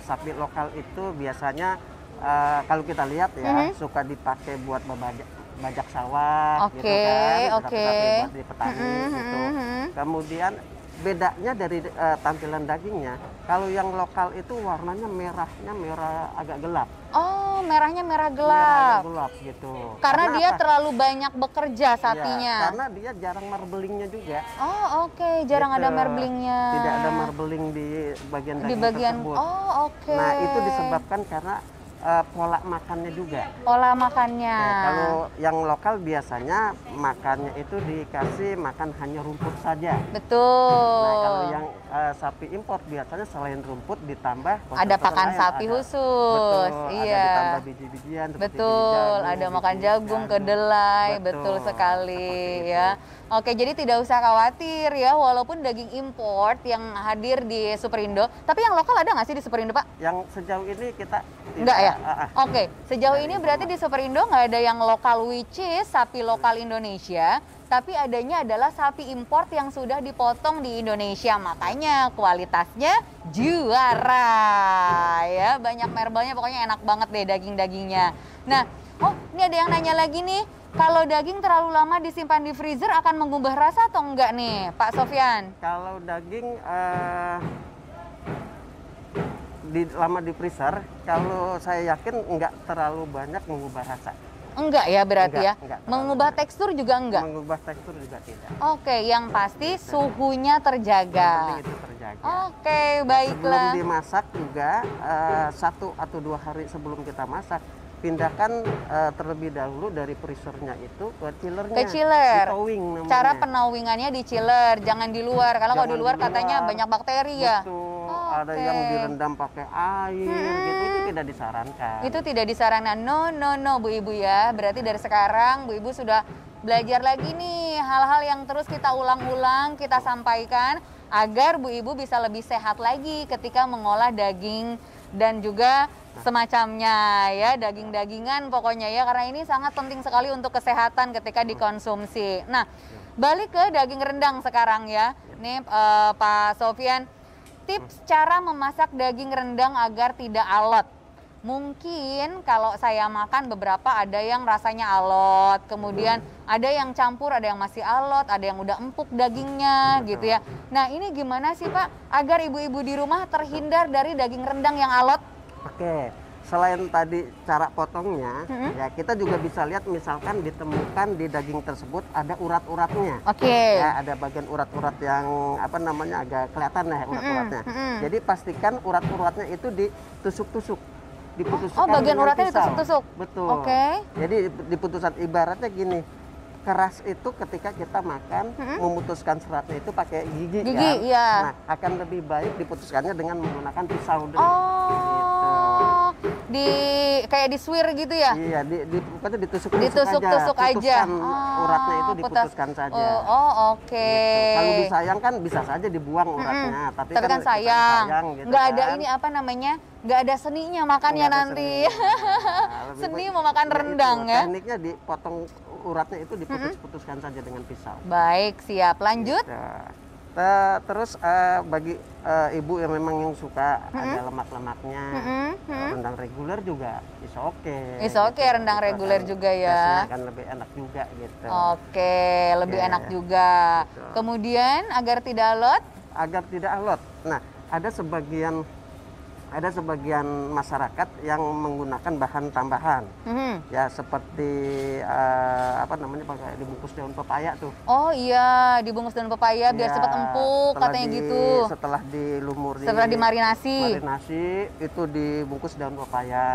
sapi lokal itu biasanya kalau kita lihat ya suka dipakai buat bajak sawah gitu kan, sapi-sapi buat di petani gitu. Kemudian bedanya dari tampilan dagingnya, kalau yang lokal itu warnanya merah agak gelap. Oh, merahnya merah Merah gelap. agak gelap gitu. Karena dia apa? terlalu banyak bekerja Iya, sapinya. karena dia jarang marblingnya juga. Oh, oke, jarang Gitu. ada marblingnya. Tidak ada marbling di bagian Di daging bagian tersebut. Oh, oke. Nah, itu disebabkan karena pola makannya juga. Pola makannya. Ya, kalau yang lokal biasanya makannya itu dikasih makan hanya rumput saja. Betul. Nah, kalau yang sapi impor biasanya selain rumput ditambah ada pakan lain, sapi ada- khusus. Betul, Iya. ada ditambah biji-bijian seperti biji Betul, jagung, ada biji makan jagung, kedelai, betul sekali seperti ya. itu. Oke, jadi tidak usah khawatir ya, walaupun daging import yang hadir di Superindo, tapi yang lokal ada nggak sih di Superindo, Pak? Yang sejauh ini kita Enggak ya? ah. Oke, sejauh ini berarti di Superindo nggak ada yang lokal, which is sapi lokal Indonesia, tapi adanya adalah sapi import yang sudah dipotong di Indonesia, makanya kualitasnya juara ya, banyak merbelnya, pokoknya enak banget deh daging-dagingnya. Nah, ini ada yang nanya lagi nih, kalau daging terlalu lama disimpan di freezer akan mengubah rasa atau enggak nih, Pak Sofyan? Kalau daging lama di freezer, kalau saya yakin nggak terlalu banyak mengubah rasa. Enggak ya berarti Enggak, ya? enggak terlalu Mengubah banyak. tekstur juga enggak? Mengubah tekstur juga tidak. Oke, yang pasti suhunya Yang terjaga. penting itu terjaga. Oke, Sebelum baiklah. dimasak juga 1 atau 2 hari sebelum kita masak, pindahkan terlebih dahulu dari freezernya itu ke chillernya. Ke chiller. Di towing namanya. Cara penawingannya di chiller, jangan di luar. Karena kalau di Jangan luar di katanya luar. banyak bakteri ya. Betul. Oh, Ada oke. yang direndam pakai air gitu, itu tidak disarankan. Itu tidak disarankan. No, Bu Ibu ya. Berarti dari sekarang Bu Ibu sudah belajar lagi nih hal-hal yang terus kita ulang-ulang, kita sampaikan agar Bu Ibu bisa lebih sehat lagi ketika mengolah daging dan juga semacamnya ya, daging-dagingan pokoknya ya, karena ini sangat penting sekali untuk kesehatan ketika dikonsumsi. Nah, balik ke daging rendang sekarang ya. Nih Pak Sofyan, tips cara memasak daging rendang agar tidak alot. mungkin kalau saya makan beberapa ada yang rasanya alot, kemudian ada yang campur, ada yang masih alot, ada yang udah empuk dagingnya gitu ya. Nah ini gimana sih Pak agar ibu-ibu di rumah terhindar dari daging rendang yang alot? Oke, selain tadi cara potongnya, ya kita juga bisa lihat misalkan ditemukan di daging tersebut ada urat-uratnya. Oke. Ya, ada bagian urat-urat yang apa namanya agak kelihatan ya urat-uratnya. Jadi pastikan urat-uratnya itu ditusuk-tusuk. Diputuskan bagian dengan uratnya pisau. ditusuk-tusuk. Betul. Oke. Jadi diputuskan ibaratnya gini. Keras itu ketika kita makan memutuskan seratnya itu pakai gigi Gigi, kan. iya. Nah, akan lebih baik diputuskannya dengan menggunakan pisau dulu. Oh, kayak disuir gitu ya? Iya, pokoknya ditusuk-tusuk Ditusuk-tusuk aja. Putuskan uratnya itu diputuskan saja. Oke. Gitu. Kalau disayang kan bisa saja dibuang uratnya, tapi kan kita sayang. gitu Nggak ada kan. ini apa namanya? Nggak ada seninya makannya Nggak ada nanti. Nah, Seni mau makan rendang itu. ya? Tekniknya dipotong uratnya itu diputus-putuskan saja dengan pisau. Baik, siap. Lanjut. Gitu. Terus bagi ibu yang memang yang suka ada lemak-lemaknya, rendang reguler juga is oke. Is oke, gitu. rendang Itu reguler akan- juga ya. rasanya akan lebih enak juga gitu. Oke, lebih Oke. enak juga. Betul. Kemudian agar tidak alot, Agar tidak alot. Nah, ada sebagian masyarakat yang menggunakan bahan tambahan. Ya seperti apa namanya pakai dibungkus daun pepaya tuh. oh iya, dibungkus daun pepaya biar Ya, cepat empuk setelah katanya di- gitu. Setelah dilumuri, Setelah dimarinasi. itu dibungkus daun pepaya.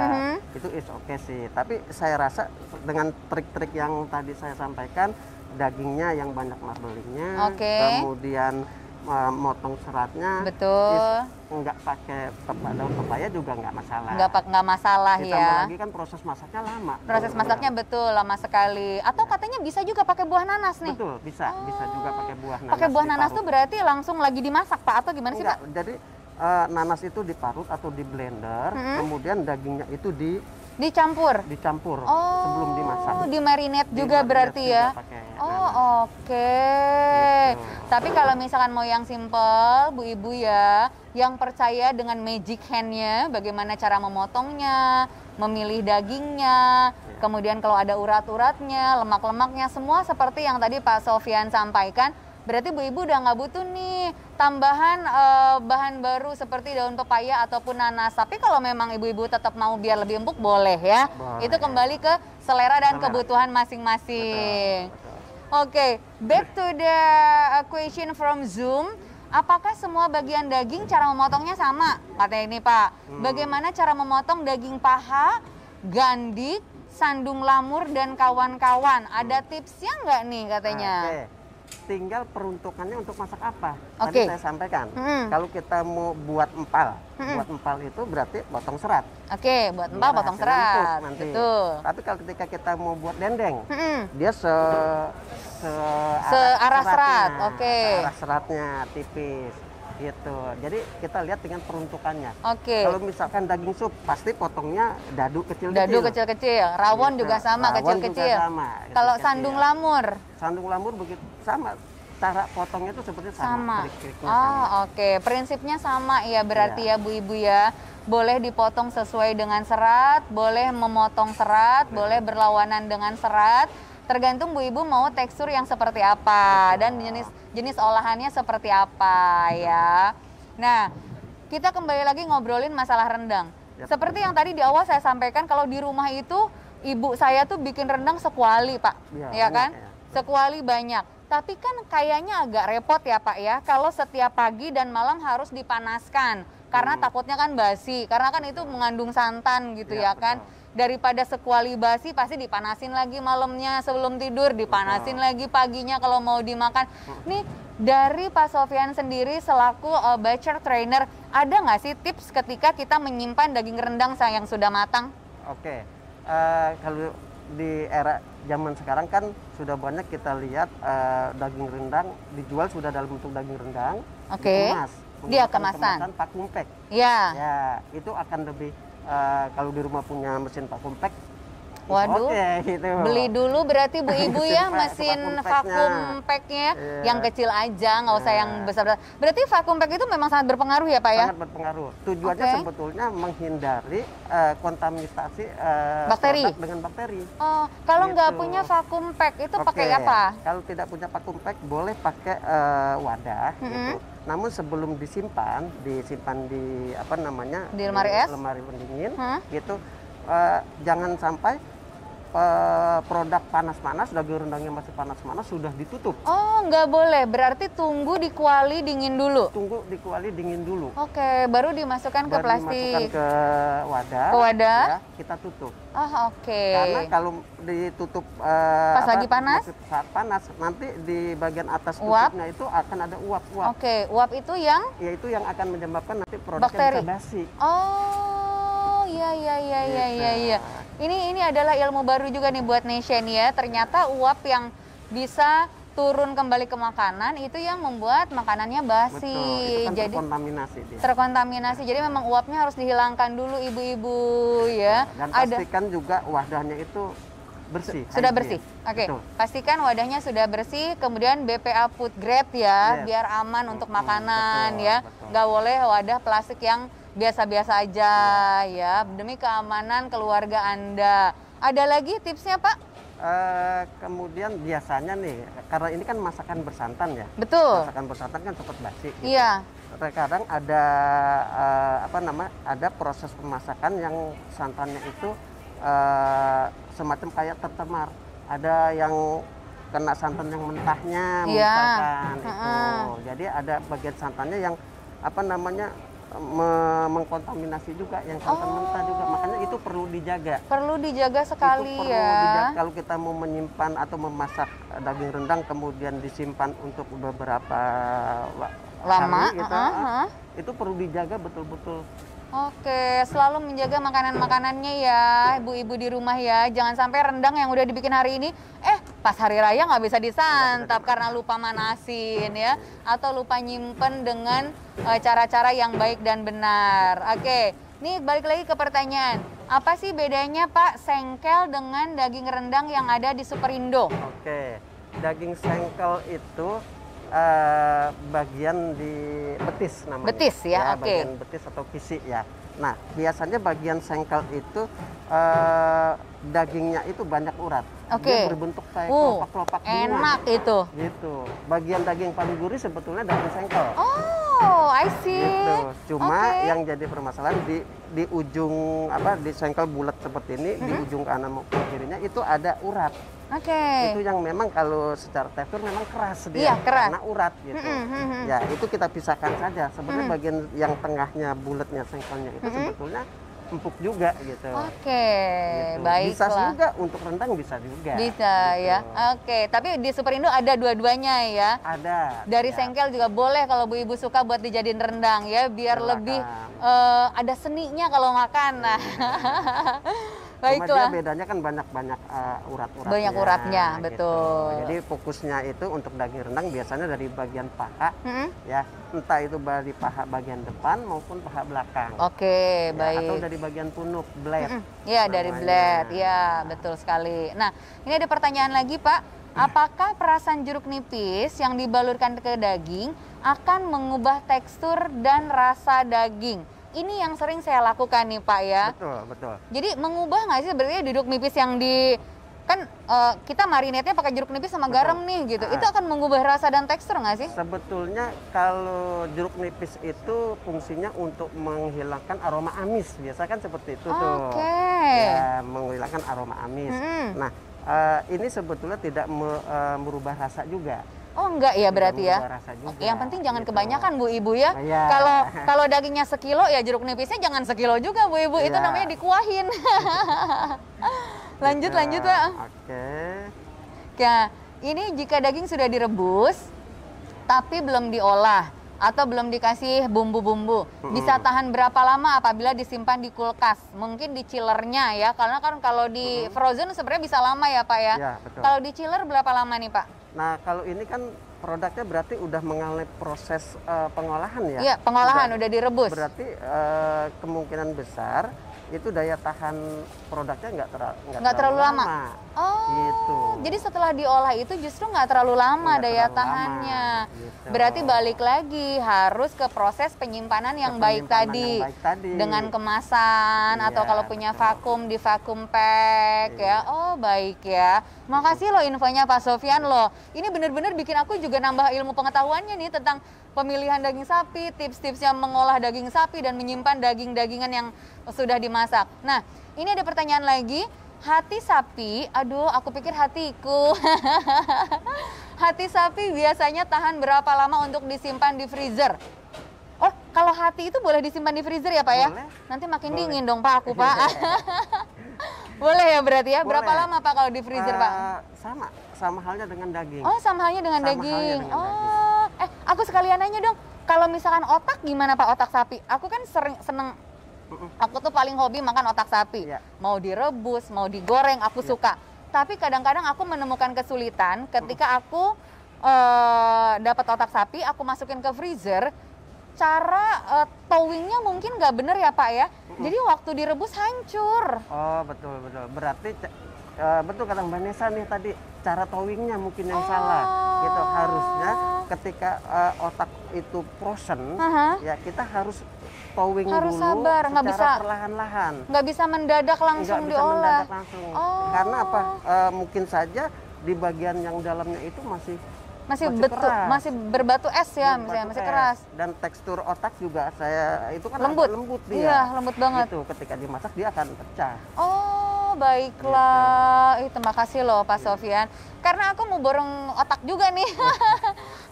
Itu is oke sih. Tapi saya rasa dengan trik-trik yang tadi saya sampaikan, dagingnya yang banyak marbelingnya, Oke. kemudian motong seratnya, Betul. nggak pakai daun pepaya juga nggak masalah. Nggak masalah Ditambah ya. lagi kan proses masaknya lama. Proses masaknya betul lama sekali. Atau katanya bisa juga pakai buah nanas nih. Betul, bisa juga pakai buah nanas. Pakai buah nanas diparut. tuh berarti langsung lagi dimasak Pak atau gimana sih Enggak, Pak? jadi nanas itu diparut atau di blender, kemudian dagingnya itu Dicampur. dicampur Oh, sebelum dimasak. di marinate juga Di-marinate berarti juga ya. pakai Oh, nanas. oke. Gitu. Tapi kalau misalkan mau yang simple, Bu Ibu ya, yang percaya dengan magic hand-nya, bagaimana cara memotongnya, memilih dagingnya, kemudian kalau ada urat-uratnya, lemak-lemaknya, semua seperti yang tadi Pak Sofyan sampaikan, berarti Bu Ibu udah nggak butuh nih tambahan bahan baru seperti daun pepaya ataupun nanas. Tapi kalau memang ibu-ibu tetap mau biar lebih empuk, boleh ya. Boleh. Itu kembali ke selera dan Selera. kebutuhan masing-masing. Betul. Oke, back to the question from Zoom. Apakah semua bagian daging cara memotongnya sama? Katanya ini Pak. Bagaimana cara memotong daging paha, gandik, sandung lamur, dan kawan-kawan? Ada tipsnya nggak nih katanya? Oke. Tinggal peruntukannya untuk masak apa? Oke. Tadi saya sampaikan. Kalau kita mau buat empal, itu berarti potong serat. Oke, buat empal Biar potong hasilnya empuk serat. nanti. Betul. Tapi kalau ketika kita mau buat dendeng, Mm-mm. dia Searah serat, seratnya. oke. Searah seratnya tipis gitu. Jadi kita lihat dengan peruntukannya. Oke. Kalau misalkan daging sup pasti potongnya dadu kecil-kecil. Dadu kecil-kecil, rawon Gitu. juga sama Rawon kecil-kecil. juga sama, Kalau kecil-kecil. sandung lamur Sandung lamur begitu sama. Cara potongnya itu seperti sama. sama. Trik-triknya Oh, sama. oke. Prinsipnya sama ya berarti Iya. ya Bu Ibu ya. Boleh dipotong sesuai dengan serat, boleh memotong serat, boleh berlawanan dengan serat. Tergantung Bu Ibu mau tekstur yang seperti apa dan jenis olahannya seperti apa ya. Nah, kita kembali lagi ngobrolin masalah rendang. Yap. Seperti yang tadi di awal saya sampaikan, kalau di rumah itu ibu saya tuh bikin rendang sekuali Pak, ya Iya, kan? banyak ya. Sekuali banyak. Tapi kan kayaknya agak repot ya Pak ya, kalau setiap pagi dan malam harus dipanaskan. Karena takutnya kan basi, karena kan itu mengandung santan gitu Iya, ya kan. betul. Daripada sekuali basi pasti dipanasin lagi malamnya sebelum tidur, dipanasin lagi paginya kalau mau dimakan. Nih dari Pak Sofyan sendiri selaku butcher trainer, ada nggak sih tips ketika kita menyimpan daging rendang yang sudah matang? Oke, kalau di era zaman sekarang kan sudah banyak kita lihat daging rendang dijual sudah dalam bentuk daging rendang, Oke. dikemas, Dia menggunakan kemasan. kemasan vacuum pack. Ya. Ya, itu akan lebih kalau di rumah punya mesin vacuum pack, Waduh, oke gitu. beli dulu berarti Bu Ibu ya mesin vakum packnya Iya. yang kecil aja, nggak usah yang Iya. besar. Berarti vakum pack itu memang sangat berpengaruh ya Pak ya? Sangat berpengaruh. Tujuannya Oke. sebetulnya menghindari kontaminasi Bakteri. produk dengan bakteri. Oh, kalau nggak Gitu. punya vakum pack itu Oke, pakai apa? kalau tidak punya vacuum pack boleh pakai wadah gitu. Namun sebelum disimpan di apa namanya? Di lemari es? Lemari pendingin Hmm? gitu. Jangan sampai produk panas-panas, daging rendangnya masih panas-panas sudah ditutup. Oh, nggak boleh. Berarti tunggu di kuali dingin dulu. Tunggu di kuali dingin dulu. Oke, baru dimasukkan ke Baru plastik. dimasukkan ke wadah. Ke wadah? Ya, kita tutup. Oh, oke. Karena kalau ditutup Pas lagi panas? saat panas, nanti di bagian atas Uap? tutupnya itu akan ada uap-uap. Oke, uap itu yang Yaitu yang akan menyebabkan nanti produknya bakteri. bisa basi. Oh, iya iya iya iya Gitu. iya iya. Ini adalah ilmu baru juga nih buat Nation ya. Ternyata uap yang bisa turun kembali ke makanan itu yang membuat makanannya basi. Betul, itu kan Jadi terkontaminasi dia. terkontaminasi. Jadi memang uapnya harus dihilangkan dulu ibu-ibu ya. Dan Ada pastikan juga wadahnya itu bersih. sudah hygiene. bersih. Oke. Betul. Pastikan wadahnya sudah bersih, kemudian BPA food grade ya, Yes. biar aman untuk makanan betul, ya. betul. Nggak boleh wadah plastik yang biasa-biasa aja ya, demi keamanan keluarga Anda. Ada lagi tipsnya, Pak? Kemudian biasanya nih, karena ini kan masakan bersantan ya. Betul. Masakan bersantan kan cepat basi. Gitu. Iya. Terkadang ada ada proses pemasakan yang santannya itu semacam kayak tercemar. Ada yang kena santan yang mentahnya, Iya. misalkan itu. Jadi ada bagian santannya yang mengkontaminasi juga, yang santan mentah juga. Makanya itu perlu dijaga. Perlu dijaga sekali Itu perlu ya. dijaga. Kalau kita mau menyimpan atau memasak daging rendang kemudian disimpan untuk beberapa Lama, hari gitu, itu perlu dijaga betul-betul. Oke, selalu menjaga makanan-makanannya ya, ibu-ibu di rumah ya. Jangan sampai rendang yang udah dibikin hari ini, pas hari raya nggak bisa disantap karena lupa manasin ya, atau lupa nyimpen dengan cara-cara yang baik dan benar. Oke, nih balik lagi ke pertanyaan. Apa sih bedanya Pak sengkel dengan daging rendang yang ada di Superindo? Oke, daging sengkel itu bagian di betis namanya. Betis ya, oke. Bagian betis atau kisi ya. Nah, biasanya bagian sengkel itu dagingnya itu banyak urat. Oke. Dia berbentuk kayak kelopak-kelopak bunga. Enak itu. Gitu. Bagian daging paling gurih sebetulnya daging sengkel. Oh, I see. Gitu. Cuma Oke. yang jadi permasalahan di ujung di sengkel bulat seperti ini, di ujung kanan maupun kirinya itu ada urat. Oke. Itu yang memang kalau secara tekstur memang keras Iya, dia keras. karena urat gitu. Ya, itu kita pisahkan saja. Sebenarnya bagian yang tengahnya bulatnya sengkelnya itu sebetulnya empuk juga gitu. Oke, Gitu. baiklah. Bisa juga untuk rendang bisa juga. Bisa gitu. ya. Oke, tapi di Superindo ada dua-duanya ya. Ada. Dari ya. sengkel juga boleh kalau Bu Ibu suka buat dijadiin rendang ya, biar Silakan. lebih ada seninya kalau makan. Nah. Cuma Baiklah. dia bedanya kan banyak-banyak urat-uratnya. Banyak uratnya, gitu. betul. Jadi fokusnya itu untuk daging rendang biasanya dari bagian paha, Mm-mm. ya entah itu dari paha bagian depan maupun paha belakang. Oke, Ya, baik. atau dari bagian punuk, blade. Ya, dari namanya. blade. Ya, betul sekali. Nah, ini ada pertanyaan lagi, Pak. Apakah perasan jeruk nipis yang dibalurkan ke daging akan mengubah tekstur dan rasa daging? Ini yang sering saya lakukan nih, Pak ya. Betul, betul. Jadi mengubah nggak sih sebenarnya jeruk nipis yang kan kita marinate pakai jeruk nipis sama Betul. garam nih gitu. Itu akan mengubah rasa dan tekstur nggak sih? Sebetulnya kalau jeruk nipis itu fungsinya untuk menghilangkan aroma amis. Biasa kan seperti itu tuh. Oke. Ya, menghilangkan aroma amis. Nah, ini sebetulnya tidak merubah rasa juga. Oh enggak ya berarti ya. Merubah rasa juga, Yang penting jangan gitu. kebanyakan Bu Ibu ya. Iya. Kalau dagingnya sekilo ya jeruk nipisnya jangan sekilo juga Bu Ibu. Itu Iya. namanya dikuahin. Lanjut Ya, lanjut Pak. Oke. Ya, ini jika daging sudah direbus tapi belum diolah atau belum dikasih bumbu-bumbu, bisa tahan berapa lama apabila disimpan di kulkas? Mungkin di chillernya ya, karena kan kalau di frozen sebenarnya bisa lama ya Pak ya. Ya, betul. Kalau di chiller berapa lama nih Pak? Nah, kalau ini kan produknya berarti udah mengalami proses pengolahan ya. Iya, pengolahan udah direbus. Berarti kemungkinan besar itu daya tahan produknya Nggak terlalu lama. Oh, gitu. jadi setelah diolah itu justru nggak terlalu lama Nggak daya terlalu tahannya. lama, gitu. Berarti balik lagi harus ke proses penyimpanan yang baik tadi. Dengan kemasan Iya, atau kalau punya betul. vakum di vakum pack ya. Iya. Oh, baik ya. Makasih loh infonya Pak Sofyan loh. Ini bener-bener bikin aku juga nambah ilmu pengetahuannya nih tentang pemilihan daging sapi, tips-tipsnya mengolah daging sapi dan menyimpan daging-dagingan yang sudah dimasak. Nah, ini ada pertanyaan lagi. Hati sapi, aduh aku pikir hatiku. Hati sapi biasanya tahan berapa lama untuk disimpan di freezer? Oh, kalau hati itu boleh disimpan di freezer ya Pak ya? Boleh. Nanti makin Boleh. dingin dong Pak aku Pak. Boleh ya berarti ya? Berapa Boleh. lama Pak kalau di freezer Pak? Sama halnya dengan daging. Oh, sama halnya dengan Sama halnya daging. dengan Oh, aku sekalian nanya dong. Kalau misalkan otak gimana Pak, otak sapi? Aku kan seneng, aku tuh paling hobi makan otak sapi. Iya. Mau direbus, mau digoreng, aku suka. Tapi kadang-kadang aku menemukan kesulitan ketika aku dapat otak sapi, aku masukin ke freezer. Cara towingnya mungkin nggak bener ya Pak ya. Jadi waktu direbus hancur. Oh, betul. Berarti betul kata Mbak Nesa nih tadi, cara towingnya mungkin yang salah. Gitu, harusnya ketika otak itu frozen, ya kita harus towing Harus dulu sabar, nggak secara bisa- perlahan-lahan. Nggak bisa mendadak langsung Nggak bisa diolah. mendadak langsung. Oh. Karena apa? Mungkin saja di bagian yang dalamnya itu masih Masih keras. masih berbatu es ya, misalnya masih Berbatu keras. es. Dan tekstur otak juga itu kan Lembut. agak lembut dia. Iya, lembut banget. Gitu, ketika dimasak dia akan pecah. Oh, baiklah. Terima kasih loh Pak Sofyan. Karena aku mau borong otak juga nih.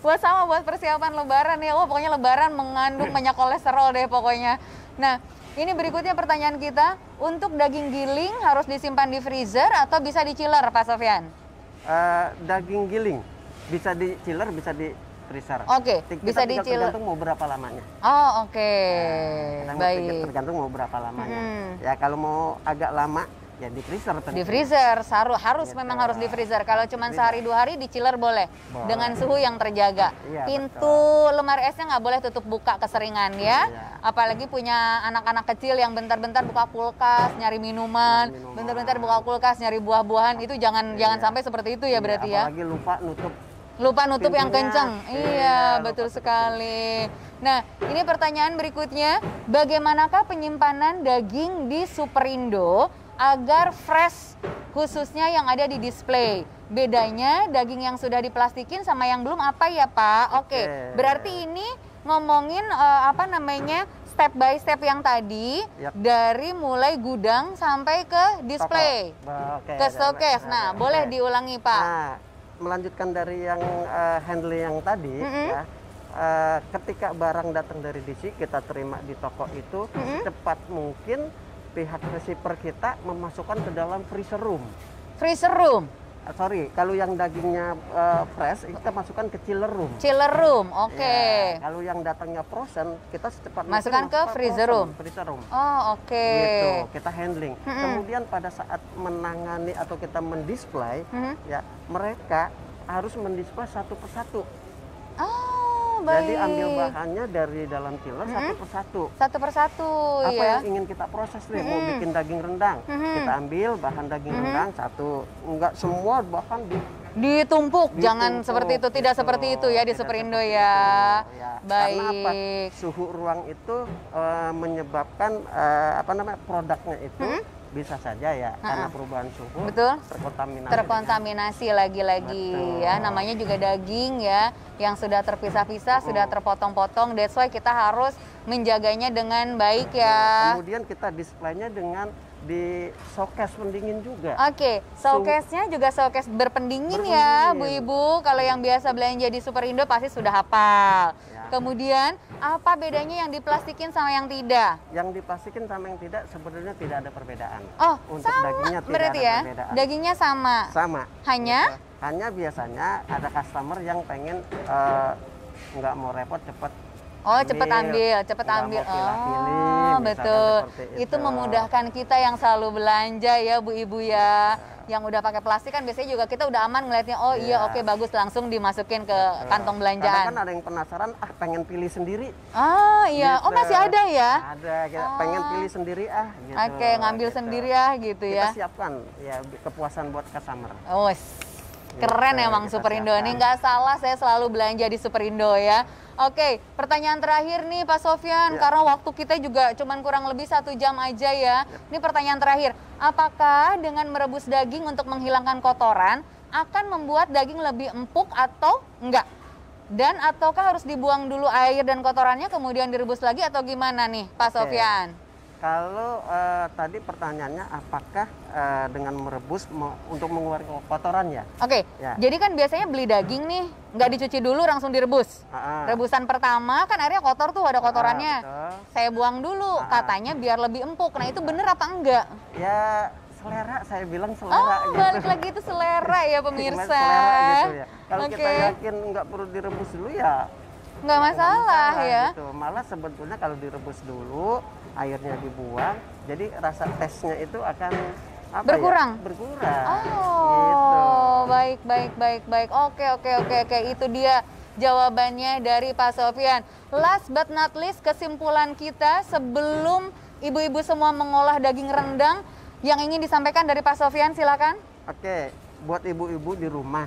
buat persiapan lebaran ya. Wah, pokoknya lebaran mengandung banyak kolesterol deh pokoknya. Nah, ini berikutnya pertanyaan kita. Untuk daging giling harus disimpan di freezer atau bisa di chiller Pak Sofyan? Daging giling bisa di chiller, bisa di freezer. Oke, bisa di chiller. Tergantung mau berapa lamanya. Oh, oke. Baik. Baik. Tergantung mau berapa lamanya. Ya kalau mau agak lama ya di freezer. Di freezer, harus Gitu. memang harus di freezer. Kalau cuma sehari 2 hari di chiller boleh. Dengan suhu yang terjaga. Iya, Pintu lemari esnya nggak boleh tutup buka keseringan ya. Iya. Apalagi punya anak-anak kecil yang bentar-bentar buka kulkas, nyari minuman, bentar-bentar buka kulkas, nyari buah-buahan, itu jangan sampai seperti itu ya berarti ya. Apalagi Lupa nutup yang pintunya. kenceng. Iya, Lupa betul tutup. sekali. Nah, ini pertanyaan berikutnya. Bagaimanakah penyimpanan daging di Superindo agar fresh, khususnya yang ada di display? Bedanya daging yang sudah diplastikin sama yang belum apa ya Pak? Oke, berarti ini ngomongin step by step yang tadi. Yap. Dari mulai gudang sampai ke display. Oke, Ke showcase. Nah, boleh diulangi Pak. Nah, melanjutkan dari yang handling yang tadi ya, ketika barang datang dari DC kita terima di toko itu secepat mungkin pihak receiver kita memasukkan ke dalam freezer room. Freezer room. Kalau yang dagingnya fresh kita masukkan ke chiller room. Chiller room, oke. Ya, kalau yang datangnya frozen kita secepat Masukkan mungkin ke masukkan freezer room. Freezer room. Oh, oke. Gitu, kita handling. Kemudian pada saat menangani atau kita mendisplay, ya mereka harus mendisplay satu persatu. Oh, baik. Jadi ambil bahannya dari dalam chiller satu persatu. Satu persatu Apa ya. yang ingin kita proses nih? Mau bikin daging rendang, kita ambil bahan daging rendang satu. Enggak semua bahan Ditumpuk, jangan ditumpuk, seperti itu, tidak gitu. seperti itu ya di Tidak Superindo seperti ya. itu, ya. Baik. Karena apa? Suhu ruang itu menyebabkan produknya itu bisa saja ya karena perubahan suhu Betul. terkontaminasi lagi-lagi ya, namanya juga daging ya yang sudah terpisah-pisah, sudah terpotong-potong. That's why kita harus menjaganya dengan baik ya. Kemudian kita displaynya dengan di showcase pendingin juga. Oke, showcase-nya juga showcase berpendingin ya, Bu Ibu. Kalau yang biasa belanja di Superindo pasti sudah hafal. Ya. Kemudian, apa bedanya yang diplastikin sama yang tidak? Yang diplastikin sama yang tidak sebenarnya tidak ada perbedaan. Oh, Untuk sama dagingnya tidak berarti ada ya? perbedaan. Dagingnya sama? Sama. Hanya? Gitu. Hanya biasanya ada customer yang pengen nggak mau repot cepet. Oh, cepet ambil. Nggak mau pilih-pilih, Oh, misalkan betul. seperti Itu memudahkan kita yang selalu belanja ya, Bu Ibu ya. Yang udah pakai plastik kan biasanya juga kita udah aman ngelihatnya, oh iya oke bagus, langsung dimasukin ke kantong belanjaan. Kadang kan ada yang penasaran, pengen pilih sendiri. Ah iya, Gitu. masih ada ya? Ada, pengen pilih sendiri gitu. Oke, ngambil sendiri ya gitu ya. Kita siapkan ya kepuasan buat customer. Oh, keren emang Superindo ini, nggak salah saya selalu belanja di Superindo ya. Oke, pertanyaan terakhir nih Pak Sofyan, karena waktu kita juga cuman kurang lebih 1 jam aja ya. Ini pertanyaan terakhir, apakah dengan merebus daging untuk menghilangkan kotoran akan membuat daging lebih empuk atau enggak? Dan ataukah harus dibuang dulu air dan kotorannya kemudian direbus lagi atau gimana nih Pak Sofyan? Kalau tadi pertanyaannya apakah dengan merebus untuk mengeluarkan kotoran ya? Oke, jadi kan biasanya beli daging nih, nggak dicuci dulu langsung direbus. Rebusan pertama kan airnya kotor tuh, ada kotorannya. Saya buang dulu, katanya biar lebih empuk. Nah itu bener apa enggak? Ya selera, saya bilang selera. Oh, gitu. Balik lagi itu selera ya pemirsa. Selera gitu ya. Kalau kita yakin nggak perlu direbus dulu ya nggak masalah ya. Gitu. Malah sebetulnya kalau direbus dulu, airnya dibuang, jadi rasa tesnya itu akan berkurang. Berkurang. Oh, gitu. Baik. Oke. Itu dia jawabannya dari Pak Sofyan. Last but not least, kesimpulan kita sebelum ibu-ibu semua mengolah daging rendang yang ingin disampaikan dari Pak Sofyan, silakan. Oke, buat ibu-ibu di rumah,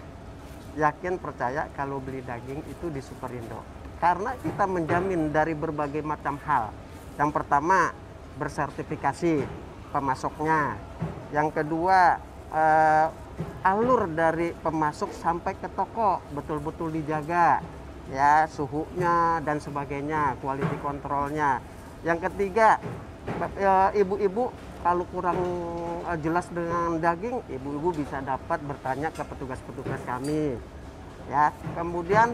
yakin percaya kalau beli daging itu di Superindo. Karena kita menjamin dari berbagai macam hal. Yang pertama, bersertifikasi pemasoknya. Yang kedua, alur dari pemasok sampai ke toko betul-betul dijaga, ya suhunya dan sebagainya, quality controlnya. Yang ketiga, ibu-ibu kalau kurang jelas dengan daging, ibu-ibu bisa dapat bertanya ke petugas-petugas kami. Ya, kemudian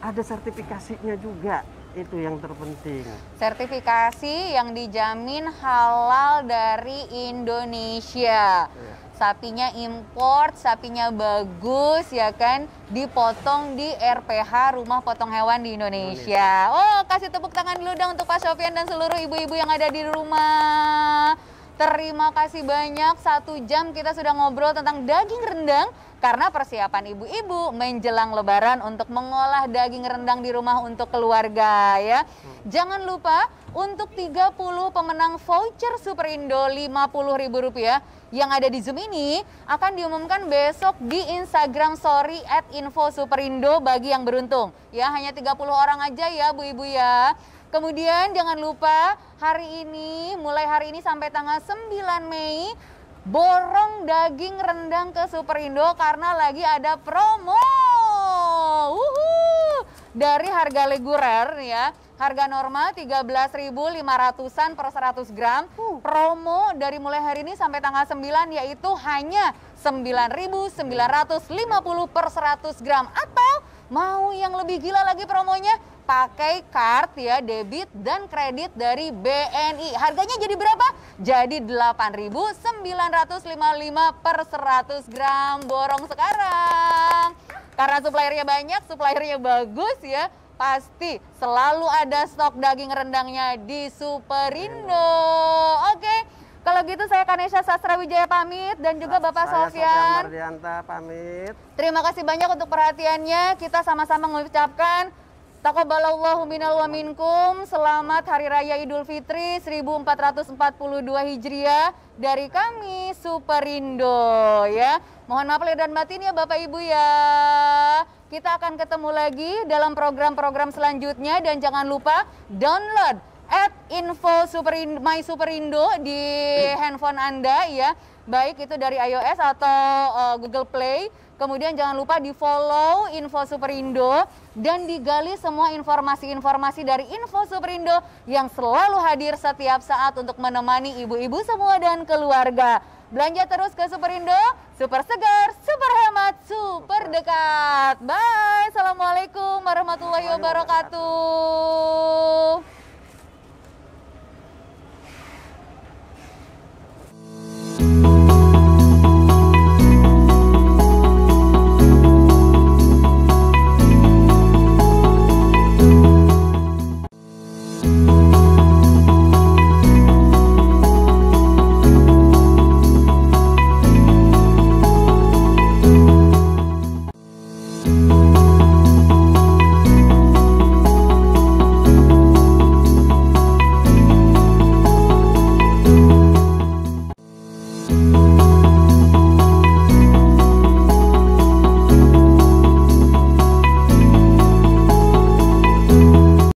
ada sertifikasinya juga, itu yang terpenting. Sertifikasi yang dijamin halal dari Indonesia. Sapinya import, sapinya bagus ya kan, dipotong di RPH Rumah Potong Hewan di Indonesia. Oh, kasih tepuk tangan dulu dong untuk Pak Sofyan dan seluruh ibu-ibu yang ada di rumah. Terima kasih banyak, 1 jam kita sudah ngobrol tentang daging rendang karena persiapan ibu-ibu menjelang lebaran untuk mengolah daging rendang di rumah untuk keluarga ya. Jangan lupa untuk 30 pemenang voucher Superindo Rp50.000 yang ada di Zoom ini akan diumumkan besok di Instagram Story @infosuperindo bagi yang beruntung. Ya, hanya 30 orang aja ya Bu Ibu ya. Kemudian jangan lupa mulai hari ini sampai tanggal 9 Mei borong daging rendang ke Superindo karena lagi ada promo. Dari harga reguler ya, harga normal 13.500-an per 100 gram. Promo dari mulai hari ini sampai tanggal 9 yaitu hanya 9.950 per 100 gram. Atau mau yang lebih gila lagi promonya, pakai card ya, debit dan kredit dari BNI. Harganya jadi berapa? Jadi 8.955 per 100 gram. Borong sekarang. Karena suppliernya banyak, suppliernya bagus ya, pasti selalu ada stok daging rendangnya di Superindo. Oke, kalau gitu saya Kanesha Sastrawijaya pamit dan juga Bapak Sofyan. Mardianta pamit. Terima kasih banyak untuk perhatiannya. Kita sama-sama mengucapkan taqabbalallahu minal wa minkum. Selamat Hari Raya Idul Fitri 1442 Hijriah dari kami Superindo ya. Mohon maaf lahir dan batin ya Bapak Ibu ya. Kita akan ketemu lagi dalam program-program selanjutnya dan jangan lupa download My Superindo di handphone Anda ya. Baik itu dari iOS atau Google Play. Kemudian jangan lupa di-follow Info Superindo dan digali semua informasi-informasi dari Info Superindo yang selalu hadir setiap saat untuk menemani ibu-ibu semua dan keluarga. Belanja terus ke Superindo, super segar, super hemat, super dekat. Bye. Assalamualaikum warahmatullahi wabarakatuh.